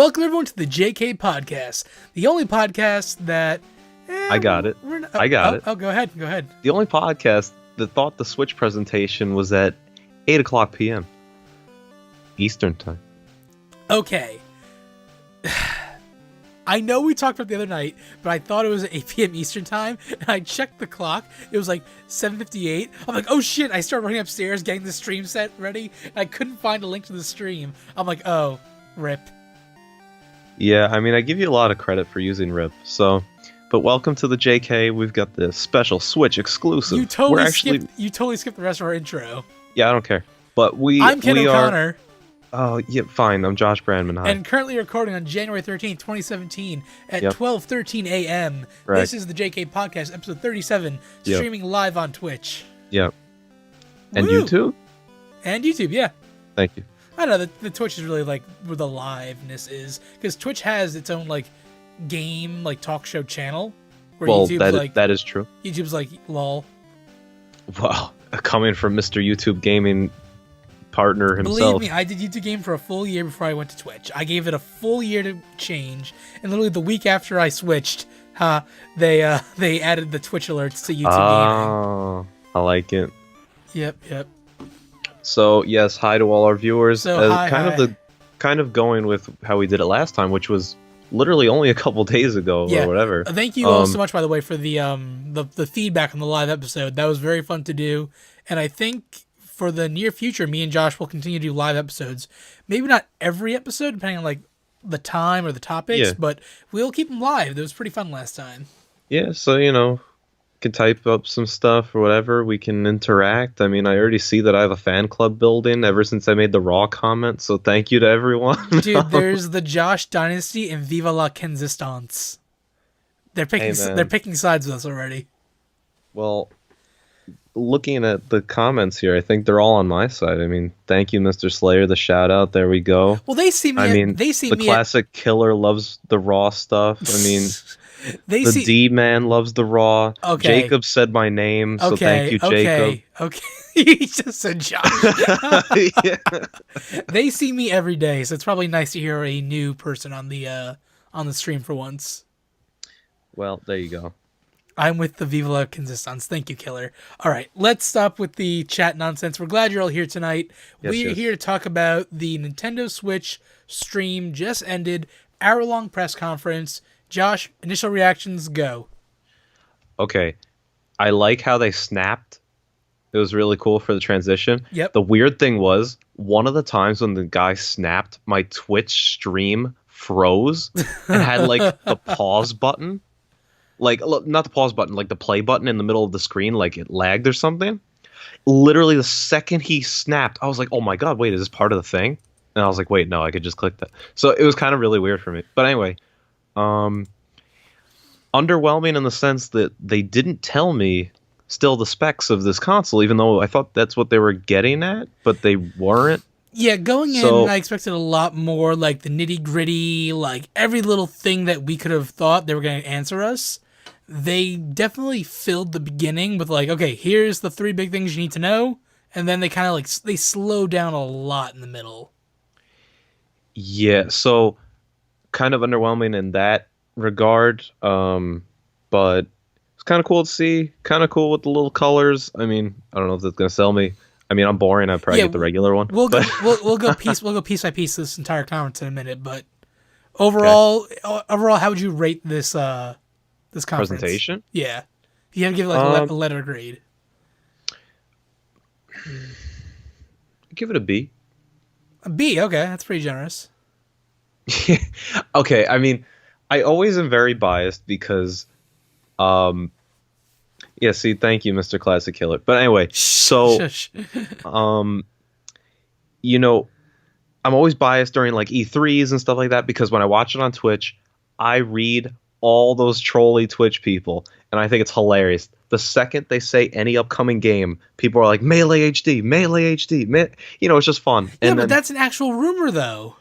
Welcome everyone to the JK Podcast, the only podcast that... I got it. I got it. Oh, go ahead. The only podcast that thought the Switch presentation was at 8 o'clock p.m. Eastern Time. Okay. I know we talked about it the other night, but I thought it was at 8 p.m. Eastern Time, and I checked the clock. It was like 7:58. I'm like, oh shit, I started running upstairs getting the stream set ready, and I couldn't find a link to the stream. I'm like, oh, rip. Yeah, I mean, I give you a lot of credit for using RIP, so... But welcome to the JK. We've got this special Switch exclusive. You totally skipped the rest of our intro. Yeah, I don't care. But I'm Ken O'Connor. Oh, yeah, fine. I'm Josh Brandman. Hi. And currently recording on January 13th, 2017 at 12:13 a.m. Right. This is the JK Podcast, episode 37, streaming live on Twitch. Yep. And Woo! YouTube? And YouTube, yeah. Thank you. I don't know, the Twitch is really like where the liveness is. Because Twitch has its own like game, like talk show channel. Where Well, YouTube's that is true. YouTube's like, lol. Wow. Coming from Mr. YouTube Gaming partner himself. Believe me, I did YouTube Game for a full year before I went to Twitch. I gave it a full year to change, and literally the week after I switched, they added the Twitch alerts to YouTube Gaming. Oh, I like it. Yep. So yes, hi to all our viewers. So kind of going with how we did it last time, which was literally only a couple days ago or whatever. Thank you all so much, by the way, for the feedback on the live episode. That was very fun to do, and I think for the near future, me and Josh will continue to do live episodes. Maybe not every episode, depending on like the time or the topics, but we'll keep them live. It was pretty fun last time. Yeah, so can type up some stuff or whatever. We can interact. I mean, I already see that I have a fan club building ever since I made the Raw comment, so thank you to everyone. Dude, there's the Josh Dynasty and Viva la Consistance. They're picking sides with us already. Well, looking at the comments here, I think they're all on my side. I mean, thank you, Mr. Slayer, the shout out. There we go. Well, the classic killer loves the Raw stuff. I mean, D-man loves the Raw. Okay. Jacob said my name, so thank you, Jacob. Okay. He just said Josh. Yeah. They see me every day, so it's probably nice to hear a new person on the stream for once. Well, there you go. I'm with the Viva la Consistance. Thank you, Killer. All right, let's stop with the chat nonsense. We're glad you're all here tonight. We're here to talk about the Nintendo Switch stream just ended, hour-long press conference. Josh, initial reactions, go. Okay. I like how they snapped. It was really cool for the transition. Yep. The weird thing was, one of the times when the guy snapped, my Twitch stream froze and had like the pause button. Like, not the pause button, like the play button in the middle of the screen, like it lagged or something. Literally the second he snapped, I was like, oh my god, wait, is this part of the thing? And I was like, wait, no, I could just click that. So it was kind of really weird for me. But anyway, underwhelming in the sense that they didn't tell me still the specs of this console, even though I thought that's what they were getting at, but they weren't. Yeah, going in, I expected a lot more, like the nitty-gritty, like every little thing that we could have thought they were going to answer us. They definitely filled the beginning with like, okay, here's the 3 big things you need to know, and then they kind of like, they slow down a lot in the middle. Yeah, so kind of underwhelming in that regard, but it's kind of cool to see, kind of cool with the little colors. I mean, I don't know if that's going to sell me. I mean, I'm boring. I'd probably get the regular one. We'll go piece by piece this entire conference in a minute, but overall, how would you rate this this conference? Presentation? Yeah, if you had to give it like a letter grade. Give it a B. A B, okay, that's pretty generous. Okay, I mean, I always am very biased because, yeah, see, thank you, Mr. Classic Killer. But anyway, so, I'm always biased during like E3s and stuff like that because when I watch it on Twitch, I read all those trolly Twitch people, and I think it's hilarious. The second they say any upcoming game, people are like, Melee HD, Melee HD. It's just fun. Yeah, but that's an actual rumor, though.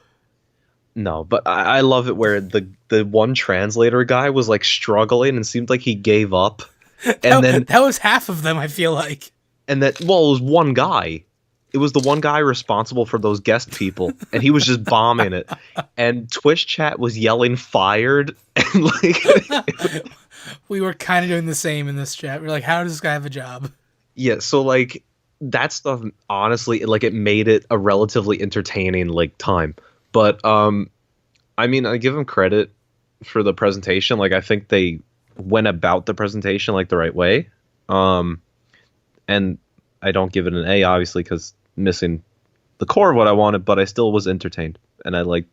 No, but I love it where the one translator guy was like struggling and seemed like he gave up. And then that was half of them, I feel like. And it was one guy. it was the one guy responsible for those guest people, and he was just bombing it. And Twitch chat was yelling "fired," and We were kind of doing the same in this chat. We are like, how does this guy have a job? yeah. So like that stuff, honestly, like it made it a relatively entertaining like time. But I mean, I give them credit for the presentation. Like I think they went about the presentation like the right way. And I don't give it an A, obviously, because missing the core of what I wanted, but I still was entertained, and I liked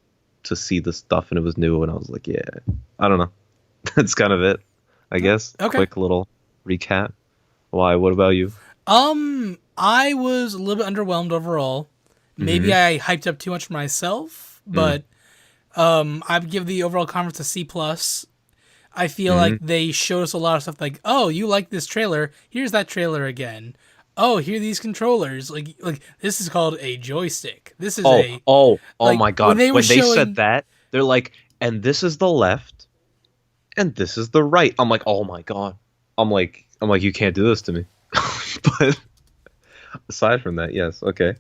to see the stuff, and it was new, and I was like, yeah, I don't know. That's kind of it, I guess. Okay. Quick little recap. Why? What about you? I was a little bit underwhelmed overall. Maybe I hyped up too much for myself, but I'd give the overall conference a C plus. I feel like they showed us a lot of stuff like, oh, you like this trailer? Here's that trailer again. Oh, here are these controllers. Like this is called a joystick. This is oh like, my god! When they said that, they're like, and this is the left, and this is the right. I'm like, oh my god. I'm like, you can't do this to me. But aside from that, yes, okay.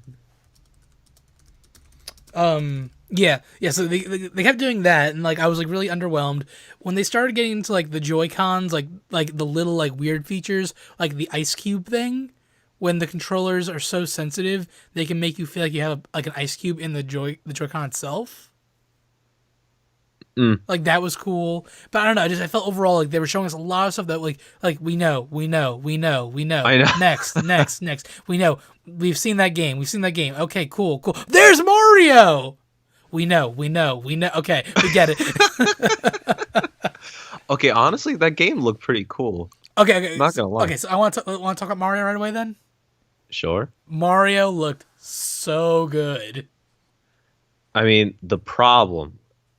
Yeah. So they kept doing that, and like I was like really underwhelmed when they started getting into like the Joy-Cons, like the little like weird features, like the ice cube thing. When the controllers are so sensitive, they can make you feel like you have like an ice cube in the Joy-Con itself. Like that was cool, but I don't know. I felt overall like they were showing us a lot of stuff that like we know. I know. Next. We know. We've seen that game. Okay, cool. There's Mario. We know. Okay, we get it. Okay, honestly, that game looked pretty cool. Okay. Not gonna lie. Okay, so I want to talk about Mario right away then. Sure. Mario looked so good. I mean,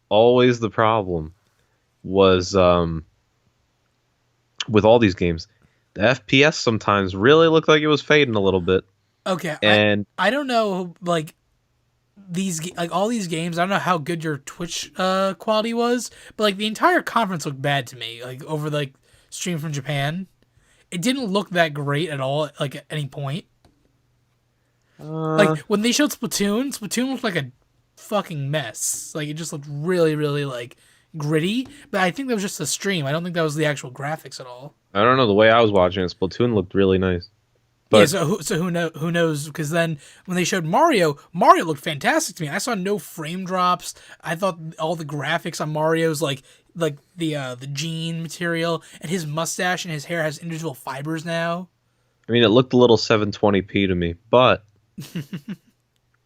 always the problem was with all these games, the FPS sometimes really looked like it was fading a little bit. Okay, and I don't know, like all these games. I don't know how good your Twitch quality was, but like the entire conference looked bad to me. Like over like stream from Japan, it didn't look that great at all. Like at any point, like when they showed Splatoon looked like a fucking mess. Like it just looked really, really like gritty. But I think that was just a stream. I don't think that was the actual graphics at all. I don't know. The way I was watching it, Splatoon looked really nice. But yeah, so who knows? Because then when they showed Mario looked fantastic to me. I saw no frame drops. I thought all the graphics on Mario's like the jean material, and his mustache and his hair has individual fibers now. I mean, it looked a little 720p to me, but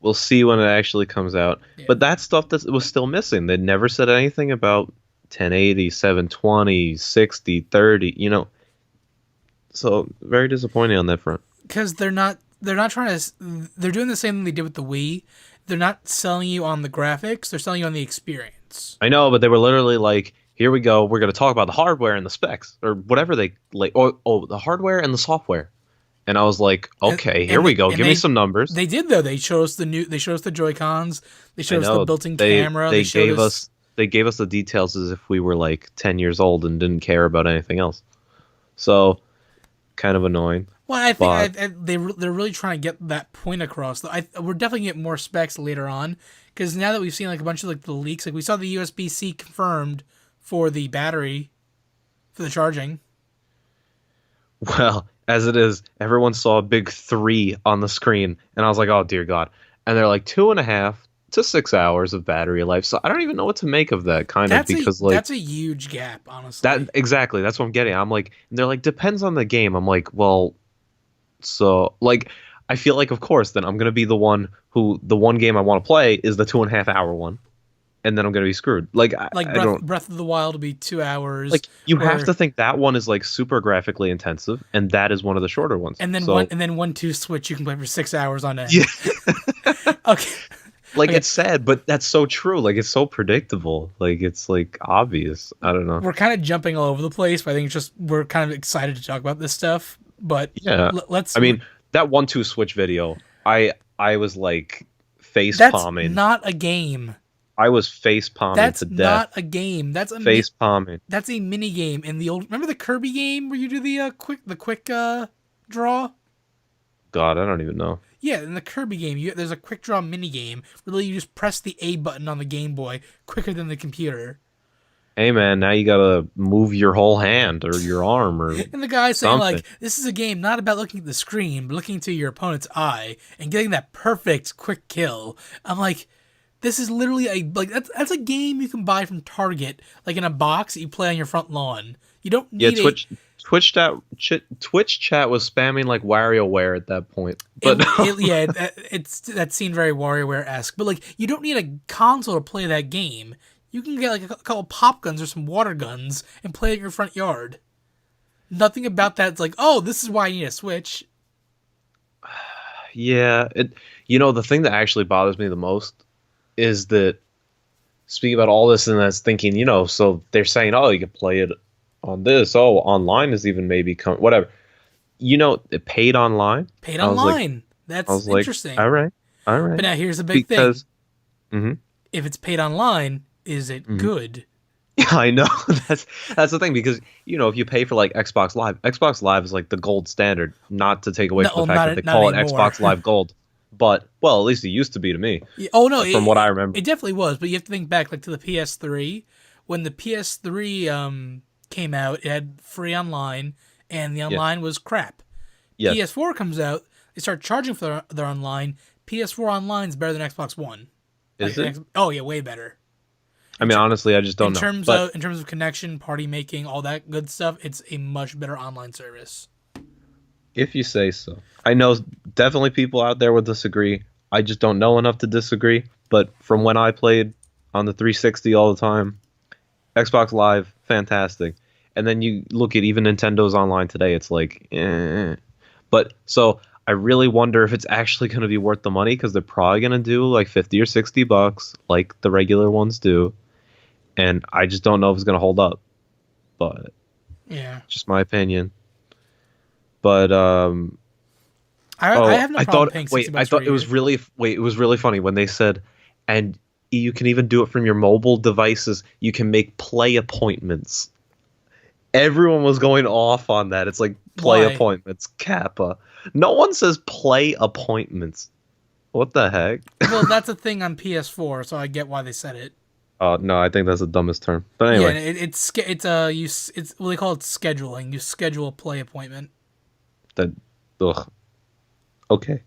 we'll see when it actually comes out. Yeah. But that stuff that was still missing. They never said anything about 1080, 720, 60, 30. You know, so very disappointing on that front. Because they're not trying to. They're doing the same thing they did with the Wii. They're not selling you on the graphics. They're selling you on the experience. I know, but they were literally like, "Here we go. We're going to talk about the hardware and the specs, or whatever they like. Oh, the hardware and the software." And I was like, "Okay, here we go. Give me some numbers." They did though. They showed us They showed us the Joy-Cons. They showed us the built-in camera. They gave us the details as if we were like 10 years old and didn't care about anything else. So, kind of annoying. Well, I think they're really trying to get that point across. We're definitely gonna get more specs later on, because now that we've seen like a bunch of like the leaks, like we saw the USB-C confirmed for the battery, for the charging. Well, as it is, everyone saw a big 3 on the screen, and I was like, oh dear God. And they're like 2.5 to 6 hours of battery life. So I don't even know what to make of that because that's a huge gap, honestly. Exactly, that's what I'm getting. I'm like, and they're like, depends on the game. I'm like, well, so like, I feel like of course then I'm gonna be the one game I want to play is the 2.5 hour one, and then I'm gonna be screwed. Like Breath of the Wild will be 2 hours. Like you have to think that one is like super graphically intensive, and that is one of the shorter ones. And then 1-2 Switch you can play for 6 hours on end. Yeah. Okay. Like it's sad, but that's so true. Like it's so predictable. Like it's like obvious. I don't know. We're kind of jumping all over the place, but I think it's just we're kind of excited to talk about this stuff. But yeah, let's. I mean, that 1-2 Switch video, I was like face palming. That's not a game. I was face palming to death. That's not a game. That's a face palming. That's a mini game in the old. Remember the Kirby game where you do the quick draw? God, I don't even know. Yeah, in the Kirby game, there's a quick draw mini game. Really, you just press the A button on the Game Boy quicker than the computer. Hey man, now you gotta move your whole hand or your arm or And the guy's saying something. like, this is a game not about looking at the screen, but looking into your opponent's eye and getting that perfect quick kill. I'm like, this is literally that's a game you can buy from Target, like in a box that you play on your front lawn. You don't Yeah, need Twitch chat was spamming like WarioWare at that point. But that seemed very WarioWare-esque, but like you don't need a console to play that game. You can get like a couple pop guns or some water guns and play it in your front yard. Nothing about that's like, oh, this is why I need a Switch. yeah, the thing that actually bothers me the most is that speaking about all this and that's thinking, so they're saying, oh, you can play it on this. Oh, online is even maybe whatever. It paid online. Paid online. That's interesting. All right. But now here's the big thing. If it's paid online, is it good? I know that's the thing because if you pay for like Xbox Live is like the gold standard. Not to take away from the fact that they call it Xbox Live Gold, but well, at least it used to be to me. Oh no, from what I remember, it definitely was. But you have to think back like to the PS3 when the PS3 came out. It had free online, and the online was crap. Yes. PS4 comes out, they start charging for their online. PS4 online is better than Xbox One. Is it? Oh yeah, way better. I mean, honestly, I just don't know. In terms of connection, party making, all that good stuff, it's a much better online service. If you say so. I know definitely people out there will disagree. I just don't know enough to disagree. But from when I played on the 360 all the time, Xbox Live, fantastic. And then you look at even Nintendo's online today, it's like, eh. But so I really wonder if it's actually going to be worth the money because they're probably going to do like $50 or $60 like the regular ones do. And I just don't know if it's going to hold up. But yeah, just my opinion. But I have no problem paying $60 I thought it was really funny when they said, and you can even do it from your mobile devices. You can make play appointments. Everyone was going off on that. It's like play appointments, Kappa. No one says play appointments. What the heck? Well, that's a thing on PS4, so I get why they said it. No, I think that's the dumbest term. But anyway, yeah, it's what they call it scheduling. You schedule a play appointment. Okay.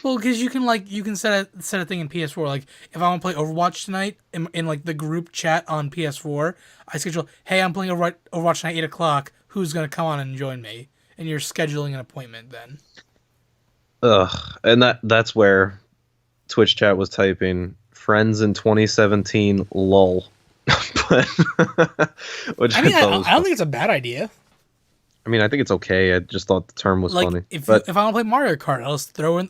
Well, because you can set a thing in PS4. Like if I want to play Overwatch tonight in like the group chat on PS4, I schedule. Hey, I'm playing Overwatch tonight 8:00. Who's gonna come on and join me? And you're scheduling an appointment then. And that's where Twitch chat was typing friends in 2017 lol. Which I don't think it's a bad idea. I mean, I think it's okay. I just thought the term was funny. If I want to play Mario Kart,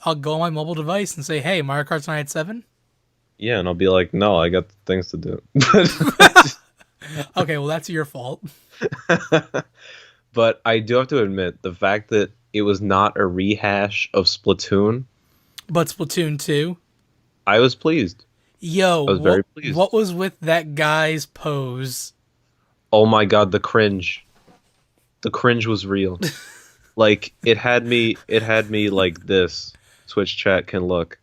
I'll go on my mobile device and say, "Hey, Mario Kart's tonight at 7?" Yeah, and I'll be like, "No, I got things to do." Okay, well that's your fault. But I do have to admit the fact that it was not a rehash of Splatoon, but Splatoon 2. I was pleased. Yo, I was very pleased. What was with that guy's pose? Oh my god, the cringe. The cringe was real. Like it had me like this. Twitch chat can look.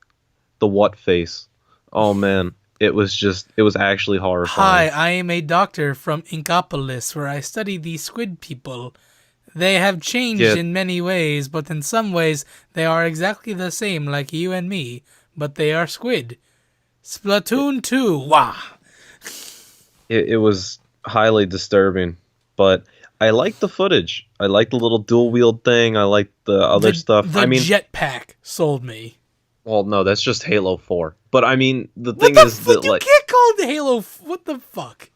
The what face. Oh man, it was actually horrifying. Hi, I am a doctor from Inkopolis where I study the squid people. They have changed in many ways, but in some ways they are exactly the same like you and me, but they are squid. Splatoon 2. Wah. It was highly disturbing, but I like the footage. I like the little dual wield thing. I like the other stuff. The jetpack sold me. Well, no, that's just Halo 4. But I mean, the thing is that you can't call it Halo. What the fuck?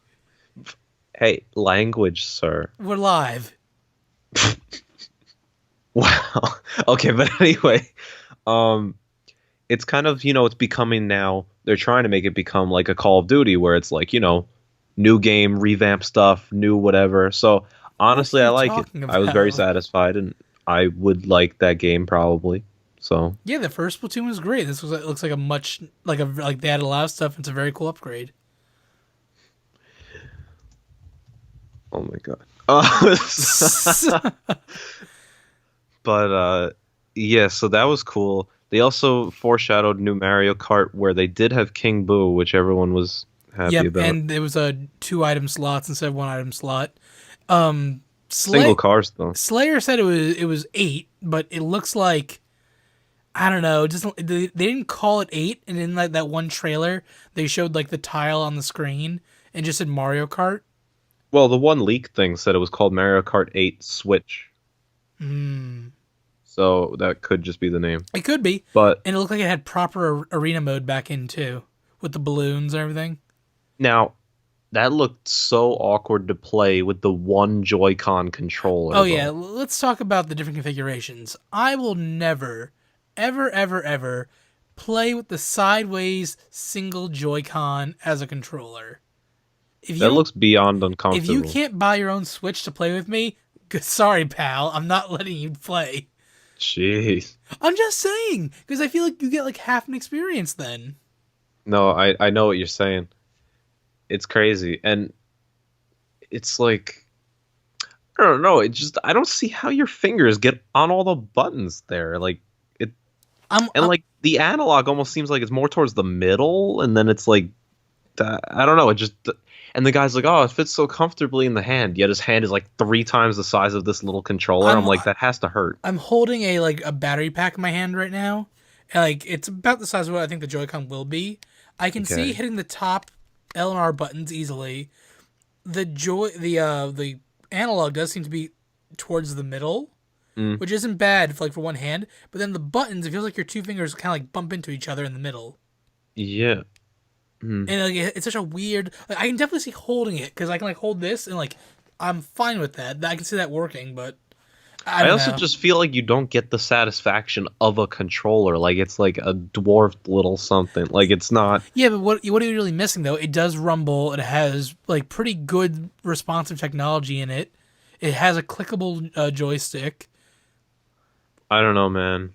Hey, language, sir. We're live. Wow. Okay, but anyway, it's kind of it's becoming now. They're trying to make it become like a Call of Duty, where it's like new game, revamp stuff, new whatever. So honestly, I like it. I was very satisfied, and I would like that game probably. So yeah, the first Splatoon was great. This looks like they added a lot of stuff. It's a very cool upgrade. Oh my god. But yeah, so that was cool. They also foreshadowed new Mario Kart where they did have King Boo, which everyone was happy Yep, about. and it was a 2 item slots instead of 1 item slot. Um, Single Slay cars though. Slayer said it was 8, but it looks like I don't know. Just they didn't call it 8, and in like that one trailer, they showed like the tile on the screen and just said Mario Kart. Well, the one leak thing said it was called Mario Kart 8 Switch. Hmm. So that could just be the name. It could be, But and it looked like it had proper arena mode back in too, with the balloons and everything. now that looked so awkward to play with the one Joy-Con Oh controller yeah, though. let's talk about the different configurations. I will never, ever, ever, ever play with the sideways single Joy-Con as a controller. If you That don't, looks beyond if you uncomfortable. can't buy your own Switch to play with me, sorry, pal, I'm not letting you play. Jeez. I'm just saying because I feel like you get like half an experience then. No, I know what you're saying. It's crazy. And it's like I don't know, it just I don't see how your fingers get on all the buttons there. Like it I'm, and I'm like the analog almost seems like it's more towards the middle and then it's like I don't know, it just and the guy's like, "Oh, it fits so comfortably in the hand." Yet his hand is like 3 times the size of this little controller. I'm I'm like, that has to hurt. I'm holding a battery pack in my hand right now. And, like it's about the size of what I think the Joy-Con will be. I can see Okay. hitting the top L and R buttons easily. The analog does seem to be towards the middle, Mm, which isn't bad for one hand. But then the buttons, it feels like your two fingers kind of like bump into each other in the middle, yeah. Mm. and like it's such a weird. Like, I can definitely see holding it because I can like hold this and like I'm fine with that. I can see that working, but I I don't also know. just feel like you don't get the satisfaction of a controller. Like it's like a dwarfed little something. Like it's not. Yeah, but what are you really missing though? It does rumble. It has like pretty good responsive technology in it. It has a clickable joystick, I don't know, man.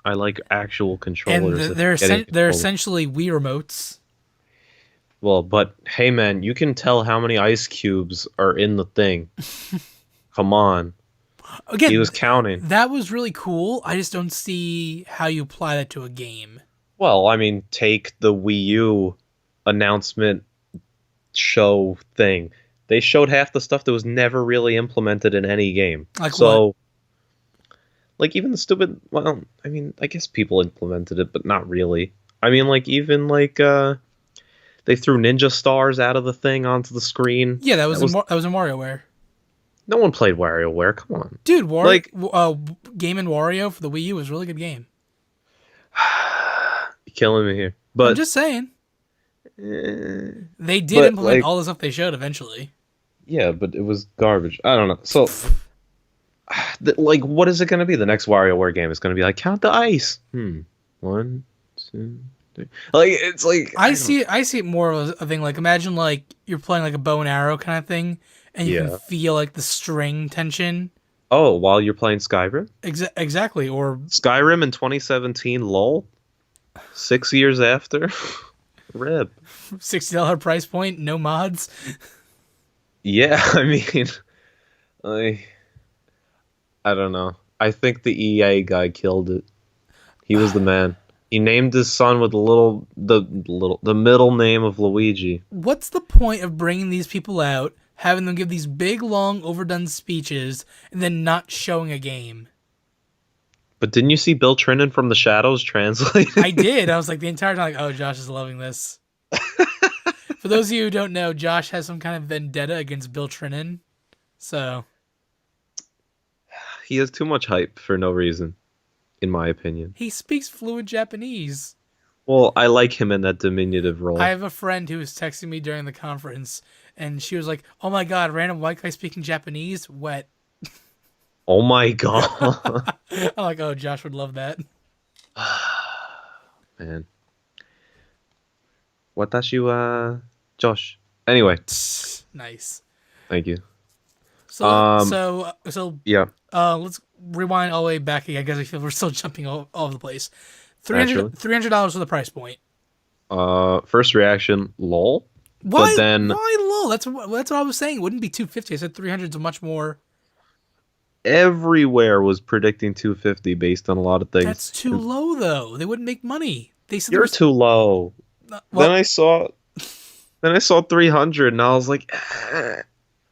I like actual and controllers and getting they're controllers. essentially Wii remotes. Well, but hey, man, you can tell how many ice cubes are in the thing. Come on, he Again, was counting. that was really cool. I just don't see how you apply that to a game. Well, I mean, take the Wii U announcement show thing. They showed half the stuff that was never really implemented in any game. Like what? So, like, even the stupid. Well, I mean, I guess people implemented it, but not really. I mean, like, even like, they threw ninja stars out of the thing onto the screen. Yeah, That was that was in WarioWare. no one played WarioWare. Come on, Dude, like, Game and Wario for the Wii U was a really good game. you're killing me here. I'm But, just saying. eh, They did but implement like, all the stuff they showed eventually. yeah, but it was garbage. I don't know. So, like, what is it going to be? The next WarioWare game is going to be like count the ice. One, two, three. Like, it's like I see it more of a thing like imagine like you're playing like a bow and arrow kind of thing, and you can Yeah. feel like the string tension. Oh, while you're playing Skyrim, Exactly, or Skyrim in 2017. Lol. 6 years after. Rip. $60 price point, no mods. Yeah, I mean, I I don't know. I think the EA guy killed it. He was the man. He named his son with the middle name of Luigi. What's the point of bringing these people out, having them give these big, long, overdone speeches, and then not showing a game? But didn't you see Bill Trinan from the Shadows translating? I did. I was like the entire time, like, oh, Josh is loving this. For those of you who don't know, Josh has some kind of vendetta against Bill Trinan. So He has too much hype for no reason, in my opinion. he speaks fluent Japanese. Well, I like him in that diminutive role. I have a friend who was texting me during the conference, and she was like, "Oh my god, random white guy speaking Japanese, wet." Oh my god, I'm like, "Oh, Josh would love that." man. Watashi wa Josh. Anyway, Nice. thank you. So, Um, Yeah, let's rewind all the way back again because I feel we're still jumping all over the place. naturally. $300 for the price point. First reaction, lol. Why? But then Why low? That's what I was saying. It wouldn't be 250. I said 300 is a much more. everywhere was predicting 250 based on a lot of things. That's too low, though. They wouldn't make money. They said there You're was too low. Then well, I saw 300 and I was like, but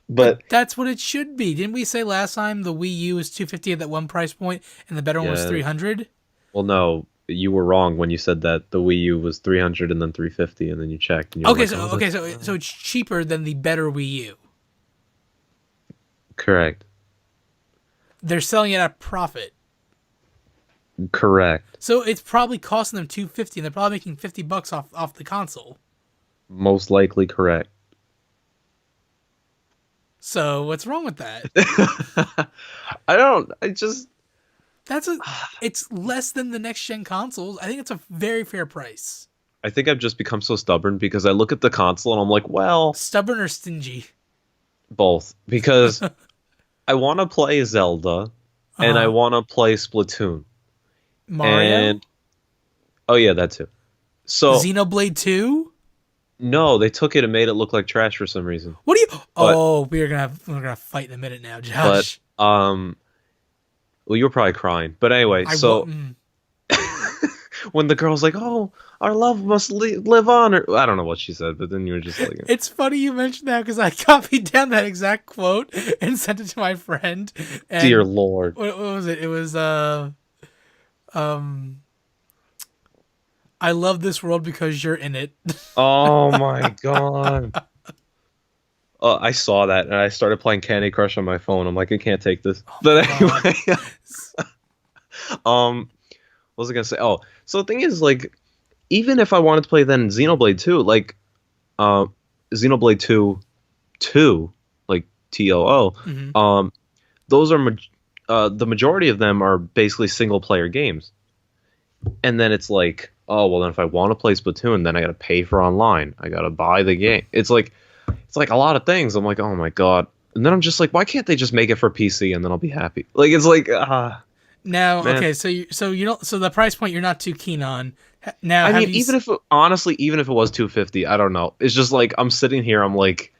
but that's what it should be. Didn't we say last time the Wii U was 250 at that one price point, and the better one was yeah. 300? Well, no, you were wrong when you said that the Wii U was 300 and then 350, and then you checked. And you were Okay, like, so oh, so it's cheaper than the better Wii U. correct. They're selling it at profit. Correct. So it's probably costing them 250, and they're probably making $50 off the console. Most likely correct. So what's wrong with that? It's less than the next gen consoles. I think it's a very fair price. I think I've just become so stubborn because I look at the console and I'm like, well, Stubborn or stingy? both. Because I want to play Zelda and I want to play Splatoon. Mario? And oh yeah, that too. So Xenoblade 2? no, they took it and made it look like trash for some reason. What do you? We're gonna fight in a minute now, Josh. But well, you were probably crying. But anyway, when the girl's like, "Oh, our love must live on," or I don't know what she said, but then you were just like, It's funny you mentioned that because I copied down that exact quote and sent it to my friend. And "Dear Lord." What was it? It was I love this world because you're in it. Oh my god. I saw that and I started playing Candy Crush on my phone. I'm like, I can't take this. But anyway, what was I gonna say? Oh, so the thing is, like, even if I wanted to play then Xenoblade 2, like, Xenoblade 2, like TOO, those are the majority of them are basically single player games. And then it's like, oh well, then if I want to play Splatoon, then I gotta pay for online. I gotta buy the game. It's like a lot of things. I'm like, oh my god. And then I'm just like, why can't they just make it for PC and then I'll be happy? Like it's like now, man. okay, so you don't, so the price point you're not too keen on. Now, I mean, even if it was 250, I don't know. It's just like I'm sitting here. I'm like,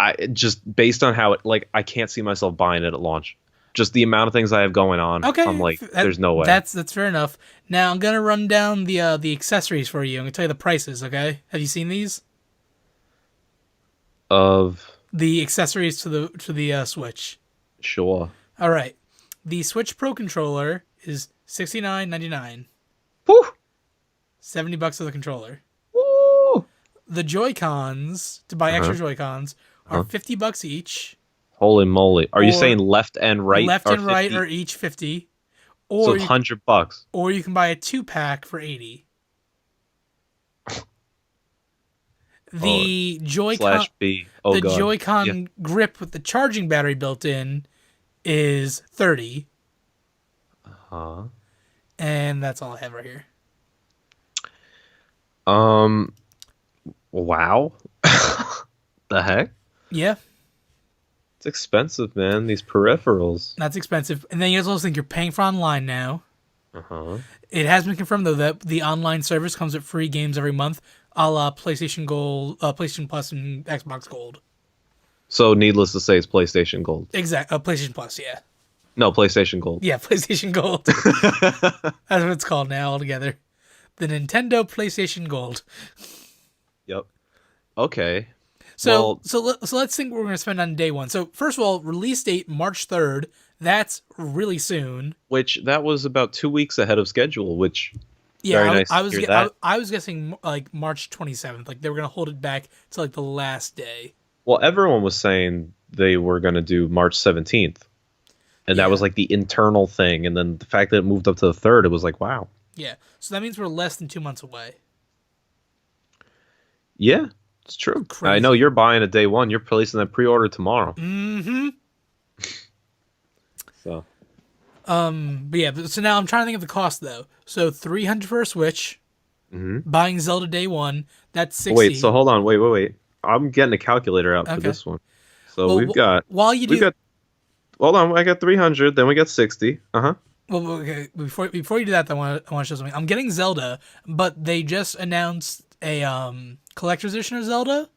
I just based on how it like I can't see myself buying it at launch. Just the amount of things I have going on. Okay, I'm like, there's no way. That's fair enough. Now I'm gonna run down the accessories for you. I'm gonna tell you the prices. Okay, have you seen these? Of the accessories to the Switch. Sure. All right, the Switch Pro controller is $69.99. Woo! $70 for the controller. Woo! The Joy-Cons, to buy extra Joy-Cons, are $50 each. Holy moly! Are you saying left and right? Left and right are each 50. Or so it's $100. Or you can buy a 2-pack for 80. The Joy-Con Joy-Con grip with the charging battery built in is $30. And that's all I have right here. Wow. The heck? Yeah. It's expensive, man. These peripherals. That's expensive. And then you guys also think you're paying for online now. It has been confirmed, though, that the online service comes with free games every month, a la PlayStation Gold, PlayStation Plus, and Xbox Gold. So, needless to say, it's PlayStation Gold. Exactly. PlayStation Plus, yeah. No, PlayStation Gold. Yeah, PlayStation Gold. That's what it's called now altogether. The Nintendo PlayStation Gold. Yep. Okay. So let's think what we're going to spend on day one. So first of all, release date March 3rd. That's really soon. Which that was about 2 weeks ahead of schedule. Which yeah, very nice I was guessing like March 27th. Like they were going to hold it back to like the last day. Well, everyone was saying they were going to do March 17th, and that was like the internal thing. And then the fact that it moved up to the 3rd, it was like, wow. Yeah, so that means we're less than 2 months away. Yeah. It's true. Crazy. I know you're buying a day one. You're placing that pre-order tomorrow. Mm-hmm. So. But yeah. So now I'm trying to think of the cost though. So $300 for a Switch. Buying Zelda day one. That's $60. Wait. So hold on. Wait. I'm getting a calculator out for this one. So we've got. Hold on. I got 300. Then we got 60. Well, okay. Before you do that, I want to show something. I'm getting Zelda, but they just announced a collector's edition of Zelda.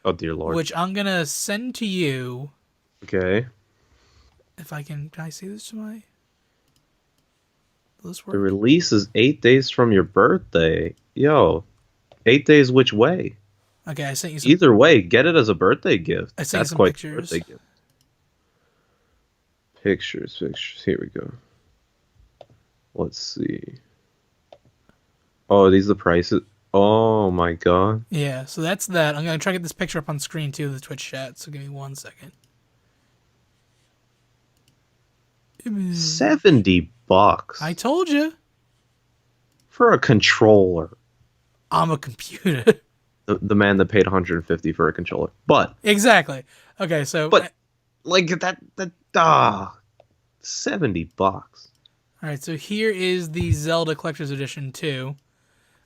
Oh dear Lord! Which I'm gonna send to you. Okay. If I can I see this to my? Will this The work? release is 8 days from your birthday. Yo, 8 days which way? Okay, I sent you some. Either way, get it as a birthday gift. I sent you That's some quite the pictures. birthday gift. Pictures. Here we go. Let's see. Oh, these are the prices. Oh my god. Yeah, so that's that. I'm gonna try to get this picture up on screen too, the Twitch chat. So give me 1 second. $70 I told you, for a controller. I'm a computer. The man that paid 150 for a controller. But Exactly. Okay, so like that $70. all right, so here is the Zelda Collector's Edition 2.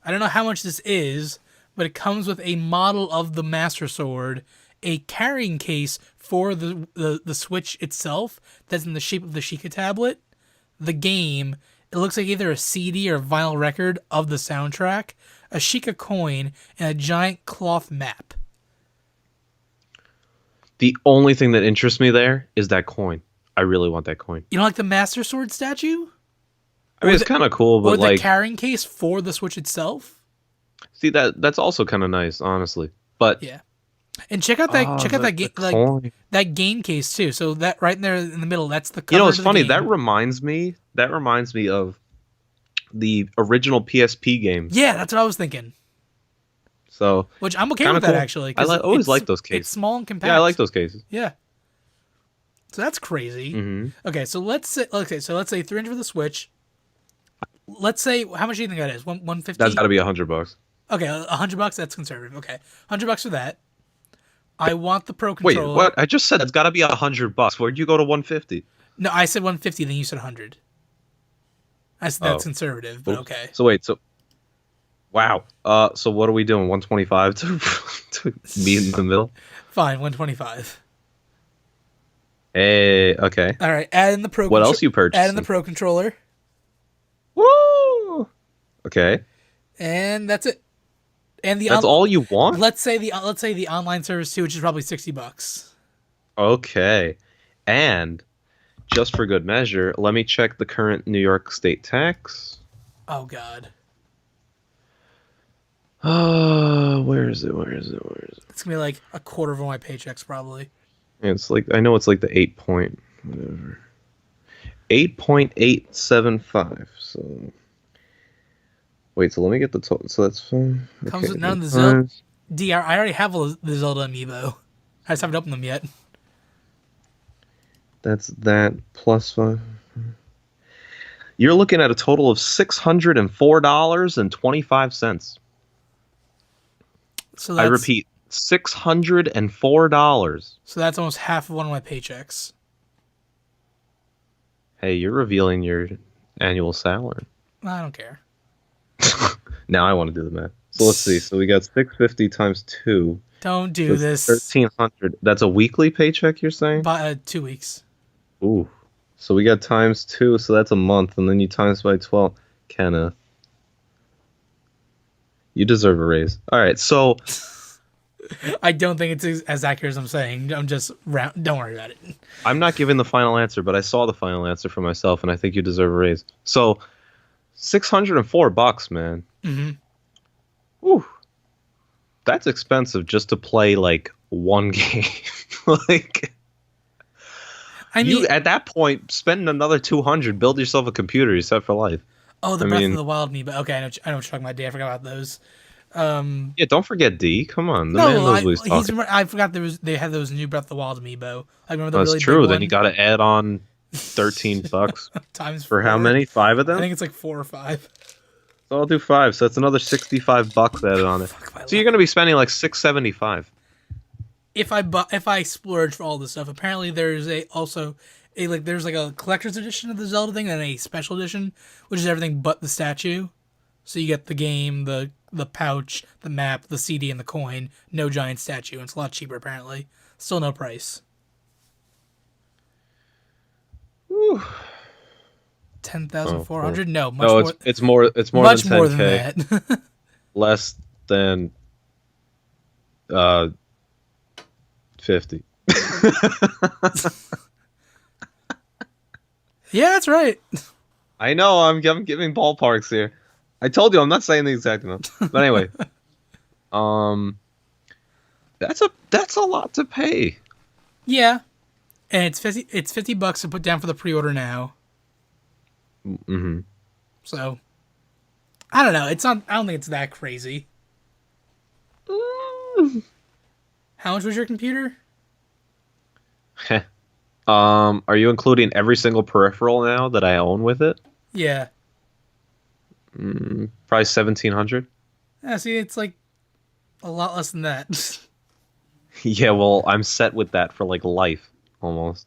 I don't know how much this is, but it comes with a model of the Master Sword, a carrying case for the Switch itself that's in the shape of the Sheikah tablet, the game. It looks like either a CD or a vinyl record of the soundtrack, a Sheikah coin, and a giant cloth map. The only thing that interests me there is that coin. I really want that coin. You don't like the Master Sword statue? I mean, it's kind of cool, but Or like, the carrying case for the Switch itself? see that's also kind of nice, honestly. But Yeah. And check out that game, like that game case too. So that right in there in the middle, that's the cover. you know, it's to the funny. game. That reminds me of the original PSP games. Yeah, that's what I was thinking. So Which I'm okay kinda with that cool. actually. I 'Cause always like those It's cases. small and compact. Yeah, I like those cases. Yeah. So that's crazy. Mm-hmm. Okay, so let's say 300 for the Switch. Let's say how much do you think that is? 150. That's got to be $100. Okay, $100. That's conservative. Okay, $100 for that. I want the Pro Wait, controller. what? I just said it's got to be $100. Where'd you go to 150? No, I said 150. Then you said 100. I said that's Oh. conservative, but Oops. okay. So wait, wow. So what are we doing? 125 to meet in the middle? Fine, 125. Hey, okay. All right, add in the Pro. What else you purchased? Add in the Pro controller, Woo! Okay. and that's it. And That's all you want? Let's say the online service too, which is probably $60. Okay. And just for good measure, let me check the current New York state tax. Oh God, Where is it? it's gonna be like a quarter of all my paychecks probably. It's like, I know it's like the 8 point whatever. 8.875. So wait, so let me get the total. So that's fine. Comes with none of the Zelda. I already have all the Zelda amiibo. I just haven't opened them yet. That's that plus 5. You're looking at a total of $604.25. So I that's, repeat, $604. So that's almost half of one of my paychecks. Hey, you're revealing your annual salary. I don't care. Now I want to do the math. So let's see. So we got 650 times 2. Don't do That's this. 1,300. That's a weekly paycheck, you're saying? By 2 weeks. Ooh. So we got times 2, so that's a month, and then you times by 12. Kenneth, you deserve a raise. All right, so I don't think it's as accurate as I'm saying. I'm just don't worry about it. I'm not giving the final answer, but I saw the final answer for myself, and I think you deserve a raise. So $604, man. Mm-hmm. Ooh. That's expensive just to play like one game. Like, I mean, you at that point spend another 200, build yourself a computer, you're set for life. oh, the Breath of the Wild amiibo. Okay, I know what you're talking about. I forgot about those. Yeah, don't forget D. Come on, the man knows what he's talking. I forgot they had those new Breath of the Wild amiibo. I remember the That's really true. big Then one. you got to add on $13 times for 4. how many? 5 of them? I think it's like 4 or 5. So I'll do 5. So that's another $65 added on it. So you're gonna be spending like $675. If I splurge for all this stuff, apparently there's there's like a collector's edition of the Zelda thing and a special edition, which is everything but the statue. So you get the game, the pouch, the map, the CD, and the coin. No giant statue. And it's a lot cheaper apparently. Still no price. Whew. 10,400? Oh, No, much no, more. it's more. It's more Much than 10K. more than that. Less than 50. Yeah, that's right. I know I'm giving ballparks here. I told you I'm not saying the exact amount. But anyway, um, that's a lot to pay. Yeah, and it's $50 to put down for the pre-order now. Hmm. So I don't know. It's not. I don't think it's that crazy. How much was your computer? Are you including every single peripheral now that I own with it? Yeah. Probably 1,700. Yeah. See, it's like a lot less than that. Yeah, well, I'm set with that for like life almost.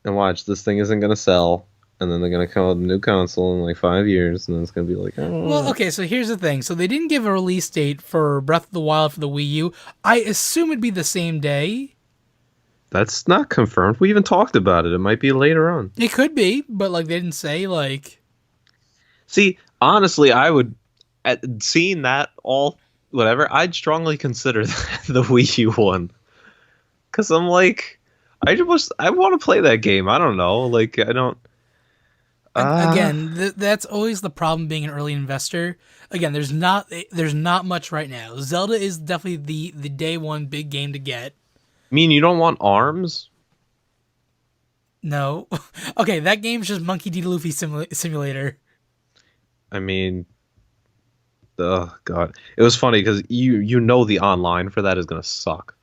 And watch, this thing isn't gonna sell, and then they're gonna come out with a new console in like 5 years, and then it's gonna be like, Well, oh. okay. So here's the thing. So they didn't give a release date for Breath of the Wild for the Wii U. I assume it'd be the same day. That's not confirmed. We even talked about it. It might be later on. It could be, but like they didn't say like. See, honestly, I would, at seeing that all, whatever, I'd strongly consider the Wii U one. Because I'm like, I want to play that game. I don't know. Like, I don't. Again, that's always the problem being an early investor. Again, there's not much right now. Zelda is definitely the day one big game to get. Mean you don't want arms? No, okay, that game's just Monkey D. Luffy simulator. I mean, oh god, it was funny because you know the online for that is gonna suck.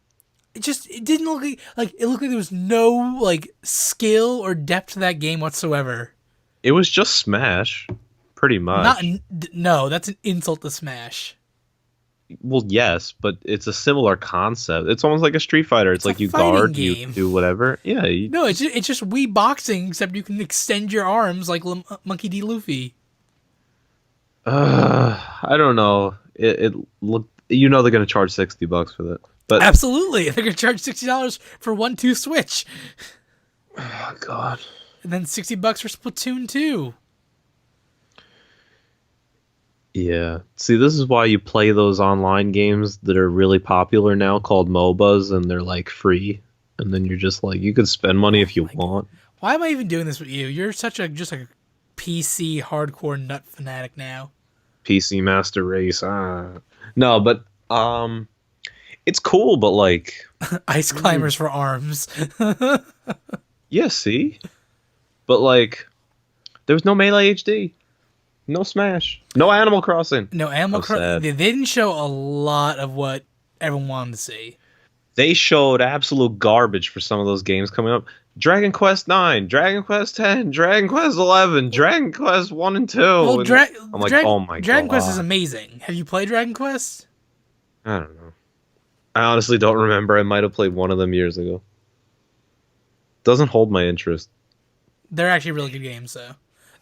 It didn't look like it looked like there was no like skill or depth to that game whatsoever. It was just Smash, pretty Not much. no, that's an insult to Smash. Well, yes, but it's a similar concept. It's almost like a Street Fighter. It's It's a like you fighting guard, you game. do whatever. Yeah. No, it's just Wii boxing except you can extend your arms like Monkey D. Luffy. I don't know. It looked. You know they're gonna charge $60 for that. But Absolutely, they're gonna charge $60 for 1-2 Switch, oh god. and then $60 for Splatoon 2. Yeah. See, this is why you play those online games that are really popular now called MOBAs and they're like free. And then you're just like you could spend money if you want. Why am I even doing this with you? You're such a just a PC hardcore nut fanatic now. PC Master Race. No, but it's cool, but like Ice climbers for arms. yeah, see? But like there was no Melee HD. No Smash. No Animal Crossing. No, Animal So Crossing. sad. They didn't show a lot of what everyone wanted to see. They showed absolute garbage for some of those games coming up. Dragon Quest 9, Dragon Quest 10, Dragon Quest 11, Dragon Quest 1 and 2. Well, And I'm like, oh my Dragon god. Quest is amazing. Have you played Dragon Quest? I don't know. I honestly don't remember. I might have played one of them years ago. Doesn't hold my interest. They're actually really good games, though.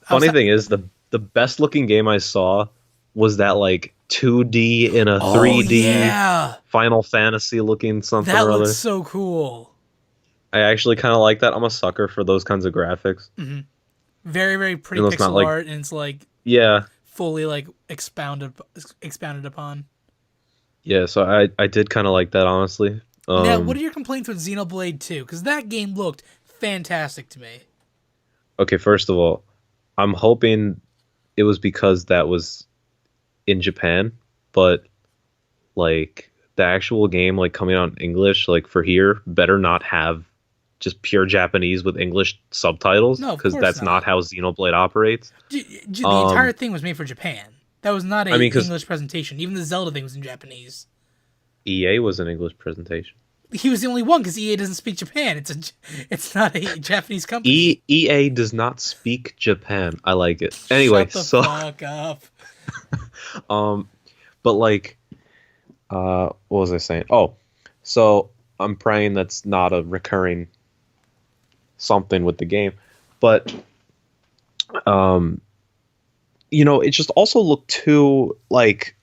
Funny thing is, the best looking game I saw was that like 2D in a 3D yeah, Final Fantasy looking something that or other. looks so cool. I actually kind of like that. I'm a sucker for those kinds of graphics. Very, very pretty Even though it's pixel not like- art, and it's like Yeah. fully like expounded upon. Yeah, so I did kind of like that, honestly. Now, what are your complaints with Xenoblade 2? Because that game looked fantastic to me. Okay, first of all, I'm hoping it was because that was in Japan, but like the actual game like coming out in English, like for here, better not have just pure Japanese with English subtitles No, of because course that's not. not how Xenoblade operates. The entire thing was made for Japan. That was not a I mean, 'cause- English presentation. Even the Zelda thing was in Japanese. EA was an English presentation. He was the only one because EA doesn't speak Japan. It's not a Japanese company. EA does not speak Japan. I like it. Anyway, Shut the so fuck up. but like what was I saying? Oh, so I'm praying that's not a recurring something with the game. But it just also looked too like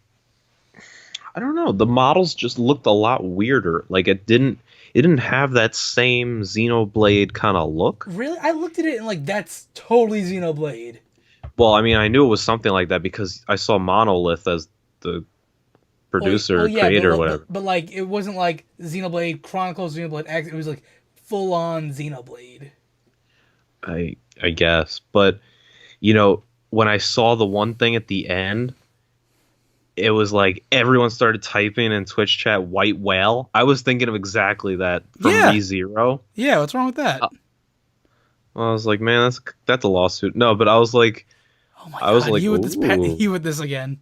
I don't know, the models just looked a lot weirder. Like it didn't have that same Xenoblade kind of look. Really? I looked at it and like that's totally Xenoblade. Well, I mean, I knew it was something like that because I saw Monolith as the producer, creator, but, whatever. But like it wasn't like Xenoblade Chronicles, Xenoblade X. It was like full on Xenoblade. I guess, but when I saw the one thing at the end, it was like everyone started typing in Twitch chat "white whale." I was thinking of exactly that from Yeah, ReZero. yeah. What's wrong with that? I was like, man, that's a lawsuit. No, but Oh my I was god, like, you with this ooh. you with this again.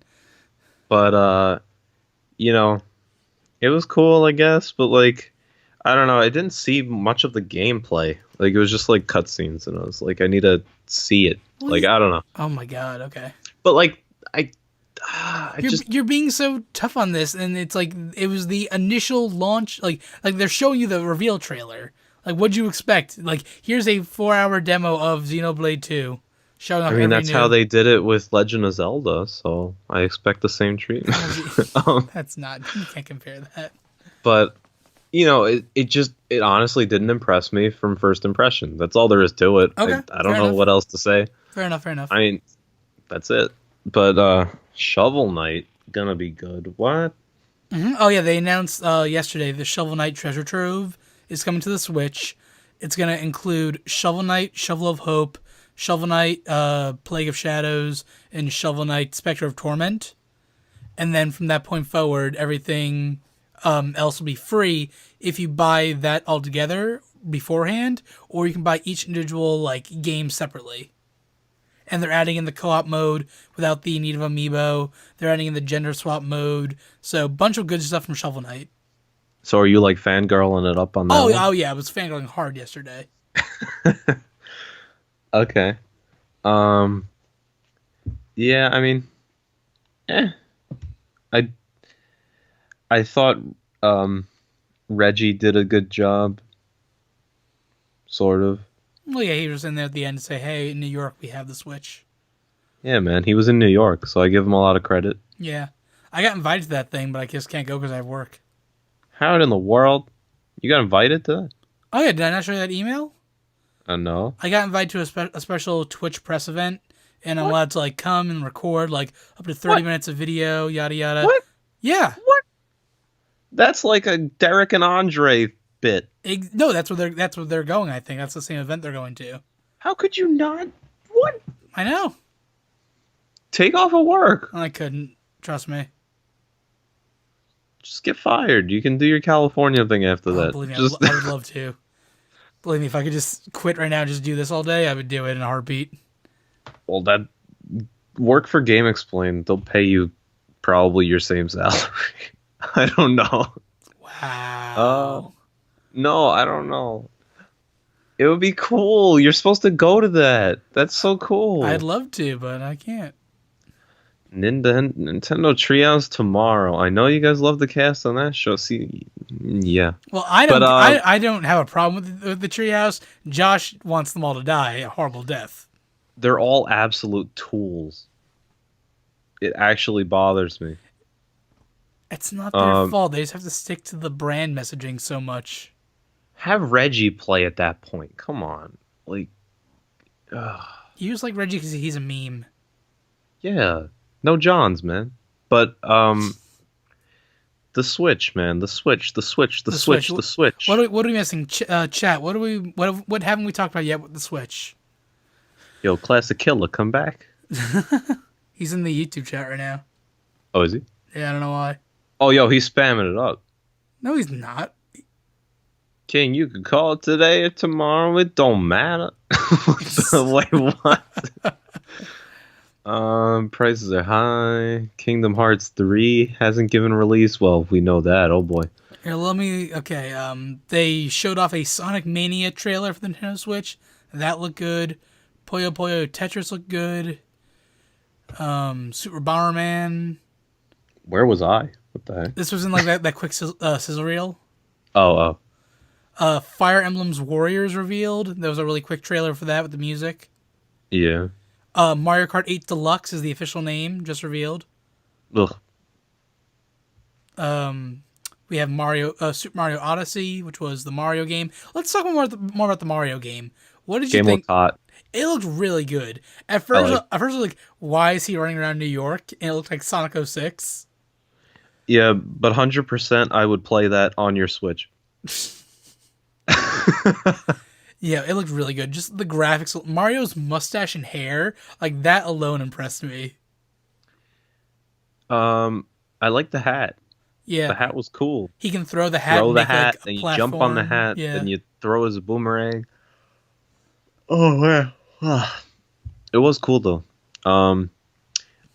But you know, it was cool, I guess. But like, I don't know. I didn't see much of the gameplay. Like, it was just like cutscenes, and I was like, I need to see it. Well, Like, I don't know. oh my god. Okay. But like, I You're just you're being so tough on this, and it's like it was the initial launch. Like they're showing you the reveal trailer. Like, what'd you expect? Like, here's a 4-hour demo of Xenoblade 2, showing I off mean, every that's how new. they did it with Legend of Zelda, so I expect the same treatment. That was Um, that's not. You can't compare that. but it honestly didn't impress me from first impression. That's all there is to it. Okay, I don't fair know enough. what else to say. Fair enough. Fair enough. I mean, that's it. But Shovel Knight gonna be good. What? Oh yeah, they announced yesterday the Shovel Knight Treasure Trove is coming to the Switch. It's gonna include Shovel Knight, Shovel of Hope, Shovel Knight, Plague of Shadows, and Shovel Knight Spectre of Torment. And then from that point forward, everything else will be free if you buy that all together beforehand, or you can buy each individual like game separately. And they're adding in the co-op mode without the need of amiibo. They're adding in the gender swap mode. So a bunch of good stuff from Shovel Knight. So are you like fangirling it up on that one? Oh yeah, I was fangirling hard yesterday. Okay. Um. Yeah. I mean, eh. I I thought um Reggie did a good job, sort of. Well, yeah, he was in there at the end to say, "Hey, in New York, we have the Switch." Yeah, man. He was in New York, so I give him a lot of credit. Yeah, I got invited to that thing, but I just can't go because I have work. How in the world you got invited to that? Oh yeah, did I not show you that email? No. I got invited to a special Twitch press event, and I'm What? allowed to like come and record like up to 30 What? minutes of video, yada yada. What? Yeah, What? That's like a Derek and Andre bit. no, that's where they're going. I think that's the same event they're going to. How could you not? What? I know. Take off of work. I couldn't. Trust me. Just get fired. You can do your California thing after Oh, that. believe me, Just I would love to. Believe me, if I could just quit right now and just do this all day, I would do it in a heartbeat. well, that work for Game Explain. They'll pay you probably your same salary. I don't know. Uh, Wow. no, I don't know. It would be cool. You're supposed to go to that. That's so I'd cool. love to, but I can't. Nintendo Treehouse tomorrow. I know you guys love the cast on that show. See, yeah, Well, I but don't. I don't have a problem with the treehouse. Josh wants them all to die a horrible death. they're all absolute tools. It actually bothers me. It's not their Um, fault. They just have to stick to the brand messaging so much. have Reggie play at that point. Come on, like, ugh, You just like Reggie because he's a meme. yeah, no Johns, man. But the Switch, man, the Switch, the Switch, the The Switch. Switch, the Switch. What are we missing? Chat. What haven't we talked about yet with the Switch? Yo, Classic Killer, come back. He's in the YouTube chat right now. Oh, is he? Yeah, I don't know why. Oh, yo, he's spamming it up. No, he's not. King, you could call it today or tomorrow. It don't matter. Wait, what? Prices are high. Kingdom Hearts 3 hasn't given release. Well, we know that. Oh boy. Here, let me. Okay. They showed off a Sonic Mania trailer for the Nintendo Switch. That looked good. Puyo Puyo Tetris looked good. Super Bomberman. Where was I? What the heck? This was in like that quick sizzle reel. Oh, oh. Fire Emblem's Warriors revealed. There was a really quick trailer for that with the music. Yeah. Mario Kart 8 Deluxe is the official name, just revealed. Ugh. We have Super Mario Odyssey, which was the Mario game. Let's talk more about the Mario game. What did you Game think? looked hot. It looked really good. At I first, like. I was like, "Why is he running around New York?" And it looked like Sonic 06. Yeah, but 100% I would play that on your Switch. Yeah, it looked really good. Just the graphics, Mario's mustache and hair, like that alone impressed me. Um, I like the hat. Yeah, The hat was cool. he can throw the hat Throw and the make like hat, a then you jump on the platform. hat, then Yeah. you throw as a boomerang. Oh man, it was cool though. Um,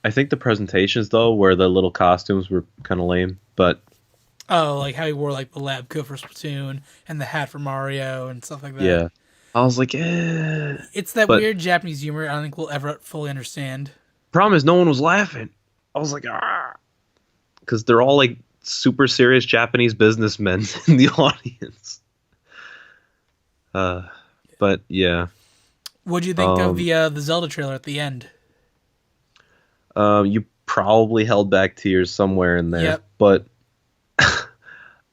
I think the presentations though, where the little costumes were kind of lame, but Oh, like how he wore like the lab coat for Splatoon and the hat for Mario and stuff like that. yeah, I was like, eh. It's that But weird Japanese humor I don't think we'll ever fully understand. problem is, no one was laughing. I was like, because they're all like super serious Japanese businessmen in the audience. Uh, but yeah, What'd you think of um, the Zelda trailer at the end? you probably held back tears somewhere in there, Yep, but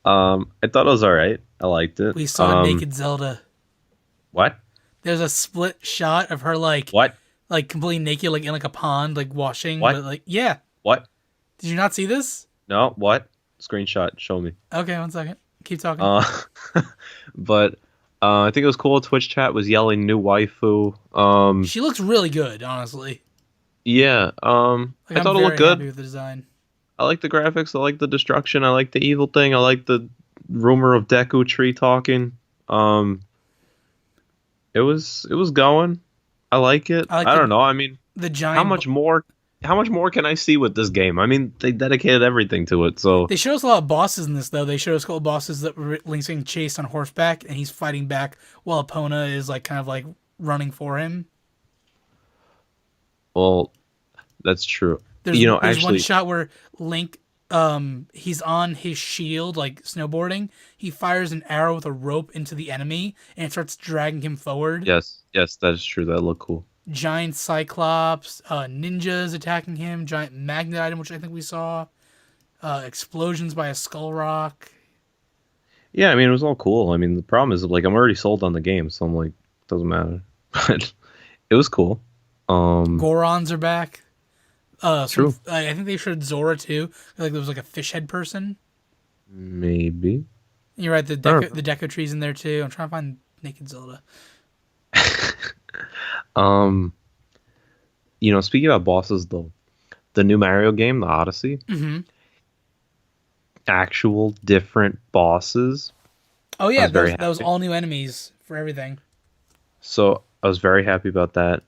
I thought it was all right. I liked it. we saw naked Zelda. What? There's a split shot of her What? like completely naked, like in like a pond, like washing. What? But like, yeah, What? did you not see this? No, what? Screenshot, show me. Okay, one second. Keep talking. Uh, but I think it was cool. Twitch chat was yelling "new waifu." She looks really good, honestly. Yeah. Like I I'm thought it looked very happy good. with the design. I like the graphics. I like the destruction. I like the evil thing. I like the rumor of Deku Tree talking. Um, it was going. I like it. I like I don't know. I mean, the how giant. much more? How much more can I see with this game? I mean, they dedicated everything to it. So They showed us a lot of bosses in this, though. They showed us a couple of bosses that were Link's being chased on horseback, and he's fighting back while Epona is like kind of like running for him. well, that's true. There's You know, there's one actually, shot where Link, he's on his shield like snowboarding. He fires an arrow with a rope into the enemy, and it starts dragging him forward. yes, yes, that is true. That looked cool. Giant Cyclops, ninjas attacking him, giant magnet item, which I think we saw, explosions by a skull rock. Yeah, I mean, it was all cool. I mean, the problem is like I'm already sold on the game, so I'm like, doesn't matter. But it was cool. Um, Gorons are back. True. I think they showed Zora too. Like there was like a fish head person. Maybe. You're right. I don't The Deco tree's in there too. I'm trying to find Naked Zelda. know. Speaking about bosses though, the new Mario game, the Odyssey, Mm-hmm. actual different bosses. Oh I yeah, was very that was happy. all new enemies for everything. So I was very happy about that.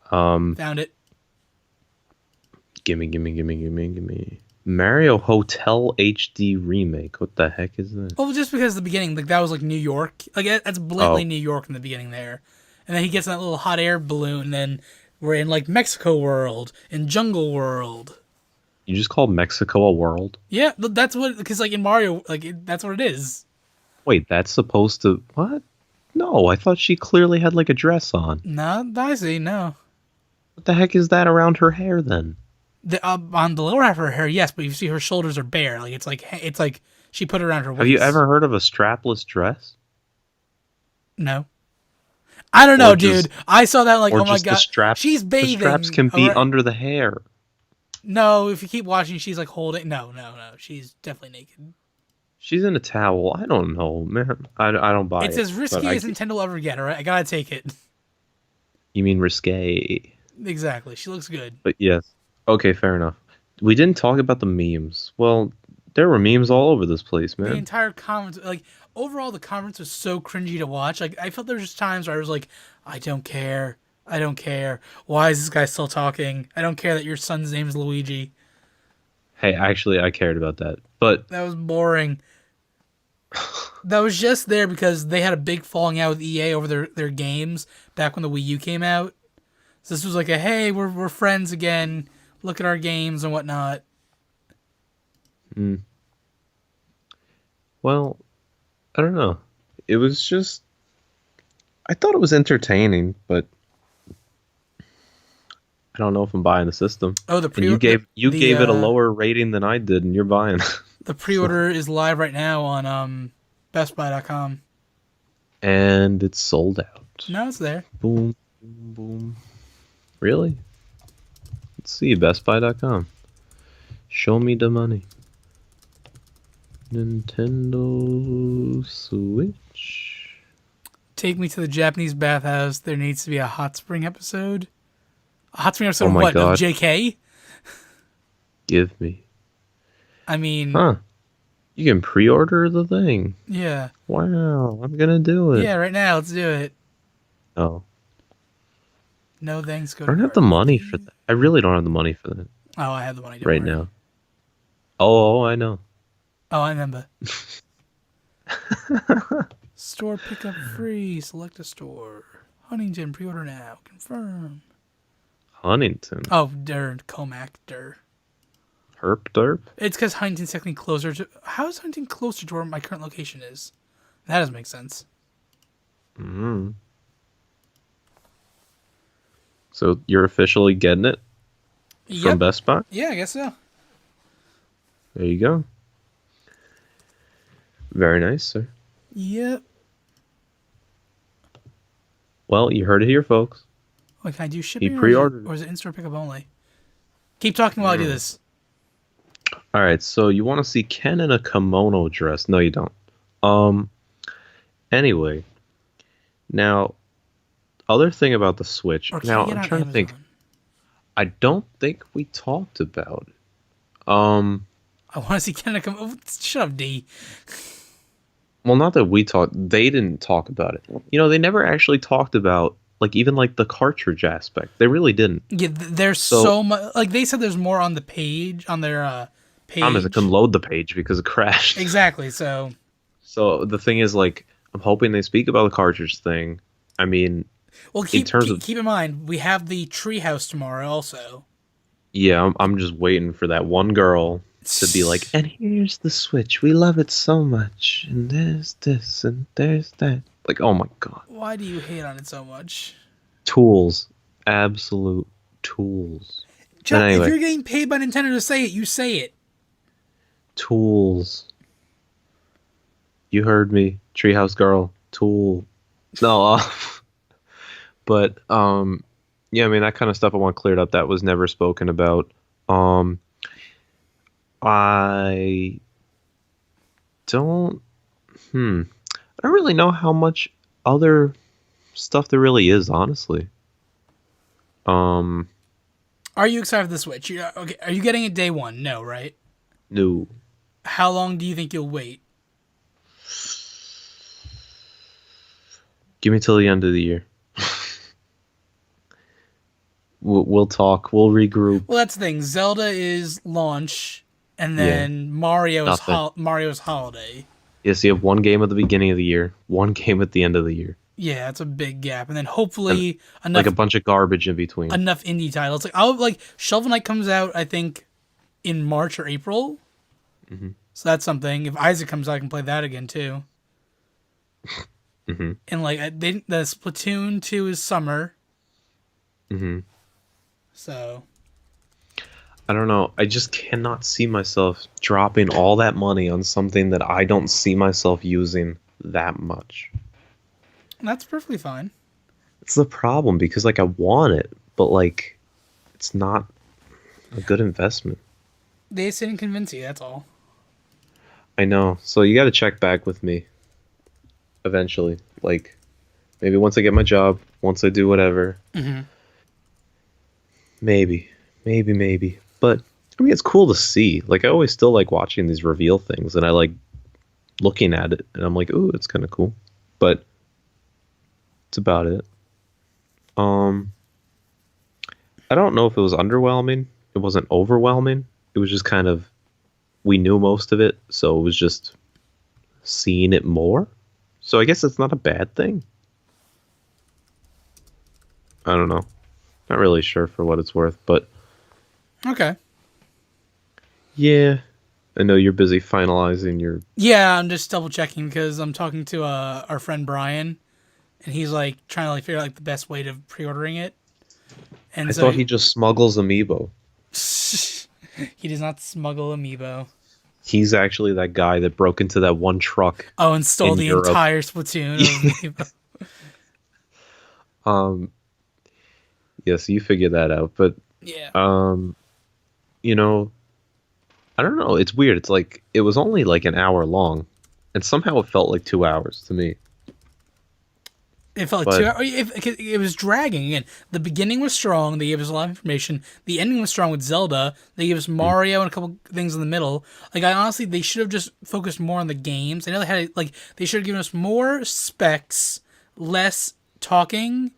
Found it. Gimme. Mario Hotel HD remake. What the heck is that? Well, just because the beginning, like that was like New York. Like that's blatantly Oh, New York in the beginning there, and then he gets in that little hot air balloon. And then we're in like Mexico world and Jungle World. you just called Mexico a world? Yeah, that's what because like in Mario, like that's what it is. Wait, that's supposed to what? No, I thought she clearly had like a dress on. No, I see. No, What the heck is that around her hair then? on the lower half of her hair, yes, but you see her shoulders are bare. Like it's like she put it around her waist. Have you ever heard of a strapless dress? No. I don't Or know, dude. I saw that like, or oh my just god, the straps? she's bathing. The straps can be Alright. under the hair. No, if you keep watching, she's like holding. No. She's definitely naked. She's in a towel. I don't know, man. I don't buy it. It's as but risky as Nintendo will ever get. All right, I gotta take it. You mean risque? Exactly. She looks good. But yes. Okay, fair enough. We didn't talk about the memes. Well, there were memes all over this place, The man. entire conference, like overall, the conference was so cringy to watch. Like I felt there was just times where I was like, I don't care. I don't care. Why is this guy still talking? I don't care that your son's name is Luigi. Hey, actually, I cared about that. But That was boring. That was just there because they had a big falling out with EA over their games back when the Wii U came out. So this was like a hey, we're friends again. Look at our games and whatnot. well, I don't know. It was just I thought it was entertaining, but I don't know if I'm buying the system. Oh, And you gave it a lower rating than I did, and you're buying it. the pre-order is live right now on BestBuy.com. And it's sold out. No, it's there. Boom, boom, boom. Really? Let's see, BestBuy.com. Show me the money. Nintendo Switch. Take me to the Japanese bathhouse. There needs to be a hot spring episode. A hot spring episode Oh of my what? Of God. JK? Give me. I mean, Huh. You can pre-order the thing. yeah. Wow. I'm gonna do it. Yeah, right now, let's do it. Oh. No thanks, go I to don't have the garden money leave. for that. I really don't have the money for that Oh, I have the money, don't right worry. now. Oh, I know. Oh, I remember. Store pickup free. Select a store. Huntington, pre-order now. Confirm. Huntington. Oh, Comac, Herp derp. It's because Huntington's technically closer to... How is Huntington closer to where my current location is? That doesn't make sense. Mm. So you're officially getting it from Best Buy? Yeah, I guess so. There you go. Very nice, sir. Yep. Well, you heard it here, folks. Wait, can I do shipping? pre-ordered. Or is it in-store pickup only? Keep talking while I do this. All right, so you want to see Ken in a kimono dress? No, you don't. Anyway, now, other thing about the Switch. Or can Now, I get I'm on trying to think. Amazon? I don't think we talked about it. I want to see Ken come. Oh, shut up, D. Well, not that we talked. They didn't talk about it. You know, they never actually talked about even the cartridge aspect. They really didn't. Yeah, there's so much. Like they said, there's more on the page on their page. Problem is, I couldn't load the page because it crashed. Exactly. So. So the thing is, I'm hoping they speak about the cartridge thing. I mean, Well, keep in mind we have the treehouse tomorrow also. Yeah, I'm just waiting for that one girl to be like, and here's the Switch. We love it so much. And there's this and there's that. Like, oh my God. Why do you hate on it so much? Tools. Absolute tools. John, anyway, if you're getting paid by Nintendo to say it, you say it. Tools. You heard me. Treehouse girl. Tool. No, but, yeah, I mean, that kind of stuff I want cleared up. That was never spoken about. I don't really know how much other stuff there really is, honestly. Are you excited for the Switch? Okay, are you getting it day one? No, right? No. How long do you think you'll wait? Give me till the end of the year. We'll talk. We'll regroup. Well, that's the thing. Zelda is launch, and then Mario's holiday. Yes, you have one game at the beginning of the year, one game at the end of the year. Yeah, that's a big gap, and then hopefully enough, a bunch of garbage in between. Enough indie titles. Shovel Knight comes out, I think, in March or April. Mm-hmm. So that's something. If Isaac comes out, I can play that again too. Mm-hmm. And the Splatoon 2 is summer. Mm-hmm. So I don't know. I just cannot see myself dropping all that money on something that I don't see myself using that much. That's perfectly fine. It's the problem because I want it, but it's not a good investment. They just didn't convince you, that's all. I know. So you got to check back with me eventually. Maybe once I get my job, once I do whatever. Mm-hmm. Maybe. But I mean, it's cool to see. I always still like watching these reveal things, and I like looking at it, and I'm like, ooh, it's kind of cool. But that's about it. I don't know if it was underwhelming. It wasn't overwhelming. It was just kind of, we knew most of it, so it was just seeing it more. So I guess it's not a bad thing. I don't know. Not really sure for what it's worth, but Okay. yeah. I know you're busy finalizing your... Yeah, I'm just double checking because I'm talking to our friend Brian, and he's trying to figure out the best way to pre-ordering it. And I thought he just smuggles amiibo. He does not smuggle amiibo. He's actually that guy that broke into that one truck. Oh, and stole the Europe. entire Splatoon of amiibo. Yes, you figure that out, but Yeah. you know, I don't know. It's weird. It's it was only an hour long, and somehow it felt like 2 hours to me. It felt like But 2 hours. It was dragging. Again, the beginning was strong. They gave us a lot of information. The ending was strong with Zelda. They gave us Mario and a couple things in the middle. Like, I honestly, they should have just focused more on the games. I know they had, like, they should have given us more specs, less talking.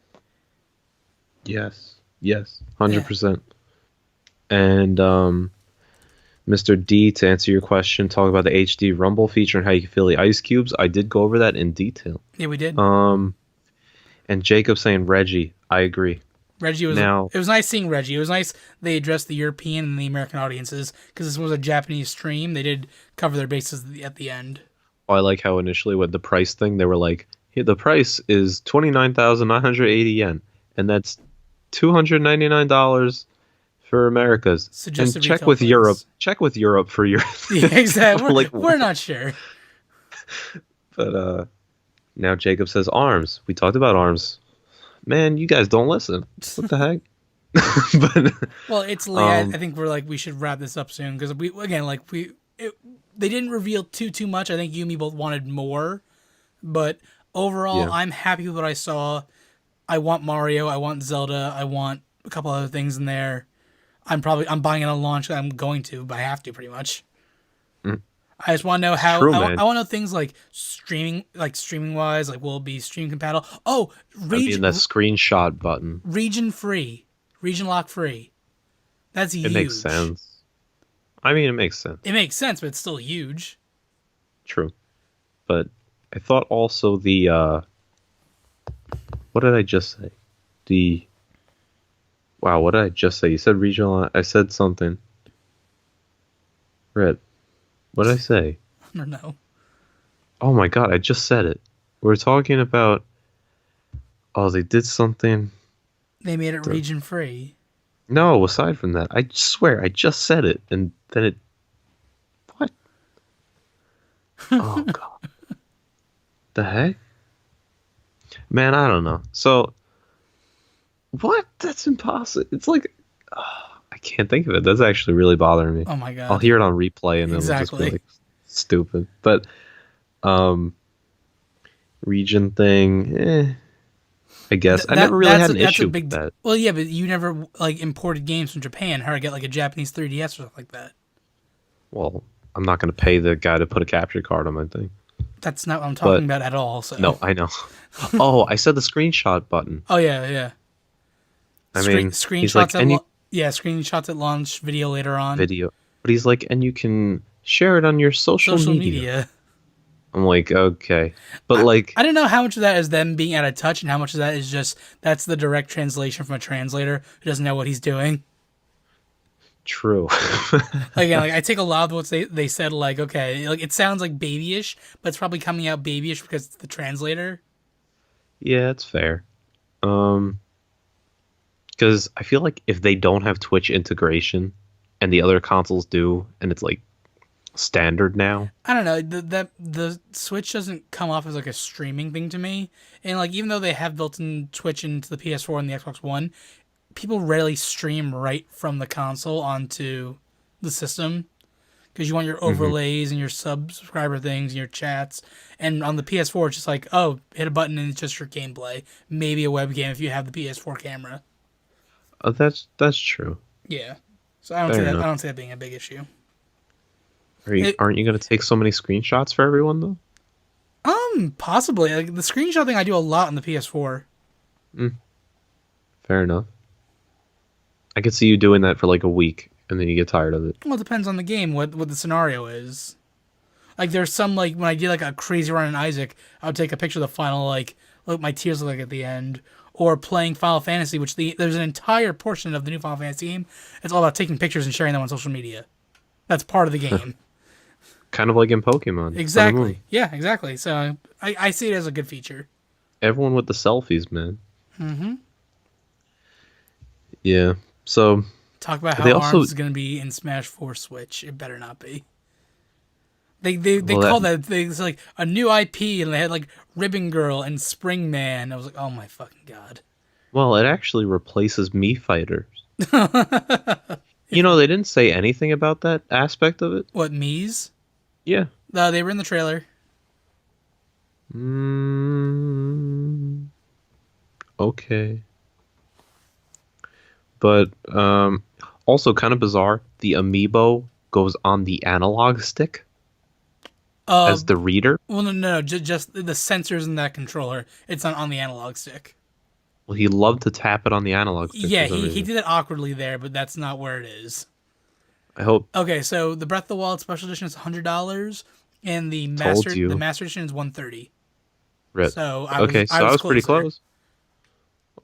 yes, yes, Yeah. 100%. And Mr. D, to answer your question, talk about the HD Rumble feature and how you can feel the ice cubes. I did go over that in detail. Yeah, we did. And Jacob saying Reggie, I agree. Reggie was. Now, It was nice seeing Reggie. It was nice they addressed the European and the American audiences because this was a Japanese stream. They did cover their bases at the end. I like how initially with the price thing, they were like, "Hey, the price is 29,980 yen, and that's $299 for Americas." Suggested And check retail with price. Europe. Check with Europe for your. Yeah, exactly. Like, We're not sure. but now Jacob says arms. We talked about arms. Man, you guys don't listen. What the heck? But Well, it's late. I think we're like we should wrap this up soon because we again like they didn't reveal too much. I think you and me both wanted more, but overall, yeah, I'm happy with what I saw. I want Mario. I want Zelda. I want a couple other things in there. I'm buying it on launch. I'm going to, but I have to pretty much. Mm. I just want to know how. True, I man. want to know things like streaming wise. Like, will it be stream compatible? Oh, I mean that screenshot button. region free, region lock free. That's huge. It makes sense. I mean, it makes sense. It makes sense, but it's still huge. True. But I thought also the what did I just say? Wow, what did I just say? You said regional. I said something. Red. What did I say? I don't know. Oh my god, I just said it. We're talking about. Oh, they did something. They made it region free. No, aside from that, I swear I just said it, and then it. What? Oh god. The heck? Man, I don't know. So, what? That's impossible. It's like, I can't think of it. That's actually really bothering me. Oh my god. I'll hear it on replay, and it'll just Exactly. be like stupid. But, region thing, I guess I never really had an issue with that. Well, yeah, but you never like imported games from Japan. How to get like a Japanese 3DS or something like that? Well, I'm not going to pay the guy to put a capture card on my thing. That's not what I'm talking about at all. So No, I know. Oh, I said the screenshot button. Oh yeah. I mean, screenshots he's like, screenshots at launch, video later on. video, but he's like, and you can share it on your social media. I'm like, okay, but I don't know how much of that is them being out of touch, and how much of that is just that's the direct translation from a translator who doesn't know what he's doing. True. Again, like I take a lot of what they said, like okay, like it sounds like babyish, but it's probably coming out babyish because it's the translator. Yeah, it's fair. Because I feel like if they don't have Twitch integration, and the other consoles do, and it's like standard now. I don't know. The Switch doesn't come off as like a streaming thing to me, and like even though they have built-in Twitch into the PS4 and the Xbox One, people rarely stream right from the console onto the system because you want your overlays and your subscriber things and your chats. And on the PS4, it's just like, oh, hit a button and it's just your gameplay. Maybe a webcam if you have the PS4 camera. That's true. Yeah. So I don't see that being a big issue. Aren't you going to take so many screenshots for everyone though? Possibly. Like the screenshot thing, I do a lot on the PS4. Fair enough. I could see you doing that for like a week, and then you get tired of it. Well, it depends on the game, what the scenario is. Like there's some like when I did like a crazy run in Isaac, I would take a picture of the final like what my tears look like at the end, or playing Final Fantasy, which there's an entire portion of the new Final Fantasy game. It's all about taking pictures and sharing them on social media. That's part of the game. Kind of like in Pokemon. Exactly. Yeah, exactly. So I see it as a good feature. Everyone with the selfies, man. Yeah. So talk about how ARMS is going to be in Smash 4 Switch. It better not be. They call that it's like a new IP, and they had like Ribbon Girl and Spring Man. I was like, oh my fucking god. Well, it actually replaces Mii Fighters. You know, they didn't say anything about that aspect of it. What, Mii's? Yeah. They were in the trailer. Okay. But also kind of bizarre. The amiibo goes on the analog stick Uh, as the reader. well, no, just the sensors in that controller. It's on the analog stick. Well, he loved to tap it on the analog stick Yeah, for some he reason. did it awkwardly there, but that's not where it is. I hope Okay, so the Breath of the Wild special edition is $100, and told the you. master edition is 130. Rip. So Okay, I so I was was pretty closer. close.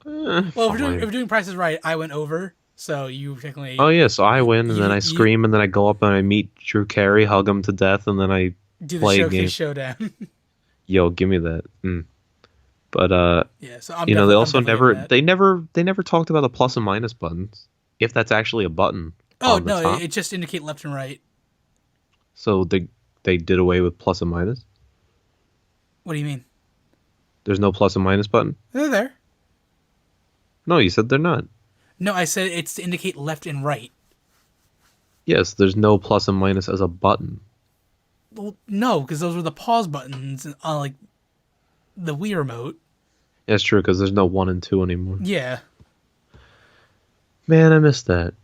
Well, if Fine. we're doing prices right, I went over. So you technically Oh yeah, so I win, and then I you scream, and then I go up and I meet Drew Carey, hug him to death, and then I do the play a showcase game. showdown. Yo, give me that. But Yeah, so they I'm also definitely over never that. they never talked about the plus and minus buttons. If that's actually a button Oh on the no, top. it just indicate left and right. So they did away with plus and minus. What do you mean? There's no plus and minus button. They're there. No, you said they're not. No, I said it's to indicate left and right. Yes, there's no plus and minus as a button. Well, no, because those were the pause buttons on like the Wii remote. That's true because there's no 1 and 2 anymore. Yeah. Man, I missed that.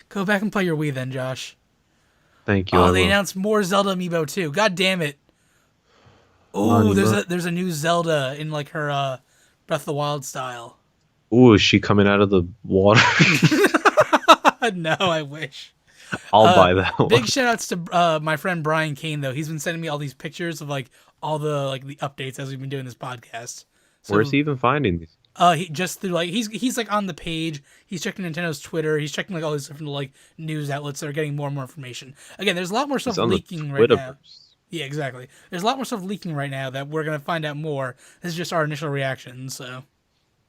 Go back and play your Wii then, Josh. Thank you. Oh, I they will. announced more Zelda amiibo too. God damn it. Oh, Money, money. there's a new Zelda in like her Breath of the Wild style. Ooh, is she coming out of the water? No, I wish. I'll buy that one. Big shout outs to my friend Brian Kane though. He's been sending me all these pictures of like all the updates as we've been doing this podcast. So Where's he even finding these? he just through like he's like on the page. He's checking Nintendo's Twitter. He's checking like all these different like news outlets that are getting more and more information. Again, there's a lot more stuff He's on the leaking right now. Twitterverse. Yeah, exactly. There's a lot more stuff leaking right now that we're gonna find out more. This is just our initial reaction. So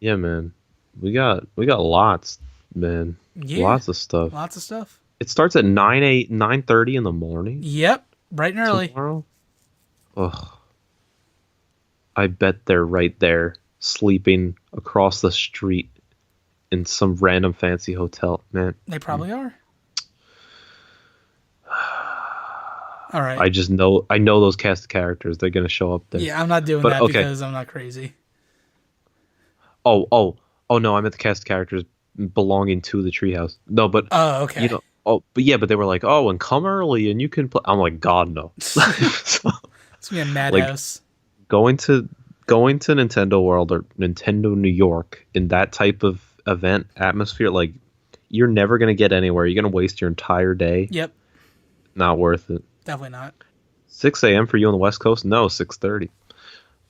Yeah, man. We got lots, man. yeah, Lots of stuff. lots of stuff. It starts at 9:30 in the morning Yep, bright and early. tomorrow. Ugh. I bet they're right there sleeping across the street in some random fancy hotel, man. They probably are. All right. I know those cast of characters. They're gonna show up there. Yeah, I'm not doing But that okay. because I'm not crazy. Oh no, I meant the cast of characters belonging to the treehouse. No, but Oh, okay. you know, but they were like, oh, and come early and you can play. I'm like, God no. So, It's gonna be a madhouse. going to Nintendo World or Nintendo New York in that type of event atmosphere, like you're never gonna get anywhere. You're gonna waste your entire day. Yep, Not worth it. definitely not. 6 a.m. for you on the West Coast? No, 6:30.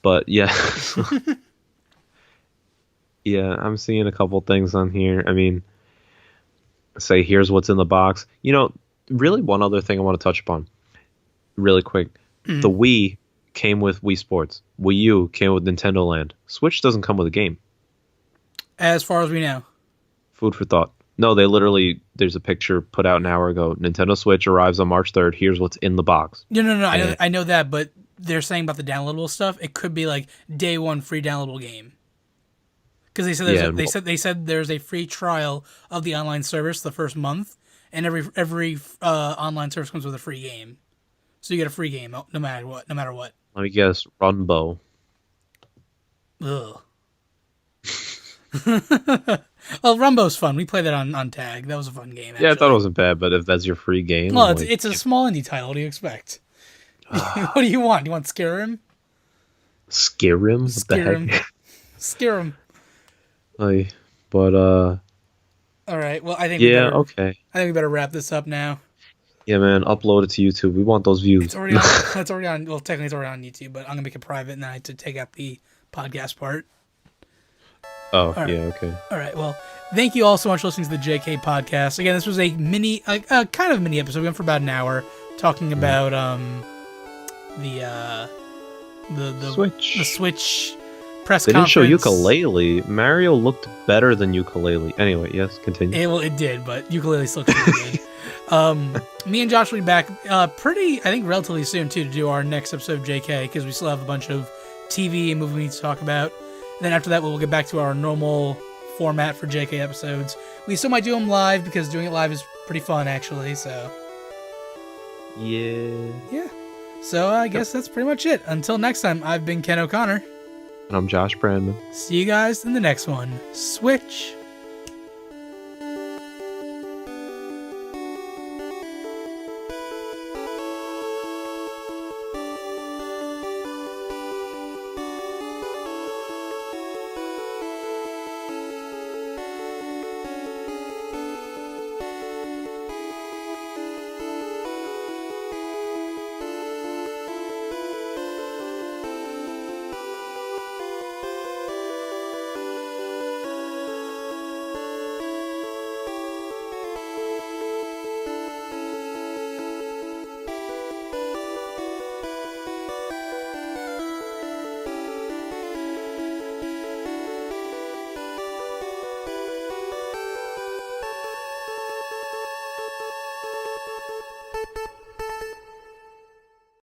But yeah. Yeah, I'm seeing a couple things on here. I mean, say here's what's in the box. You know, really one other thing I want to touch upon really quick. The Wii came with Wii Sports. Wii U came with Nintendo Land. Switch doesn't come with a game. As far as we know. Food for thought. No, there's a picture put out an hour ago. Nintendo Switch arrives on March 3rd. Here's what's in the box. No. I know that, but they're saying about the downloadable stuff. It could be like day one free downloadable game. Because they said there's a free trial of the online service the first month, and every online service comes with a free game, so you get a free game no matter what. Let me guess, Runbow. Ugh. Well, Rumbo's fun. We played that on Tag. That was a fun game. Actually. Yeah, I thought it wasn't bad, but if that's your free game, Well, like, it's a small indie title. What do you expect? What do you want? You want Skyrim? Skyrim? What Skyrim. the heck? Skyrim. But All right. Well, I think okay. I think we better wrap this up now. Yeah, man, upload it to YouTube. We want those views. It's already on. It's already on. Well, technically, it's already on YouTube, but I'm gonna make it private, and then I have to take out the podcast part. Oh, right. yeah, okay. All right. Well, thank you all so much for listening to the JK podcast. Again, this was a mini, kind of mini episode. We went for about an hour talking about the Switch. the Switch press They didn't conference. show ukulele. Mario looked better than ukulele. Anyway, yes, continue. It did, but ukulele still pretty good. Me and Josh will be back I think relatively soon too, to do our next episode of JK, because we still have a bunch of TV and movie we need to talk about. Then after that, we'll get back to our normal format for JK episodes. We still might do them live, because doing it live is pretty fun, actually. So Yeah. yeah. So I guess that's pretty much it. Until next time, I've been Ken O'Connor. And I'm Josh Brandman. See you guys in the next one. Switch.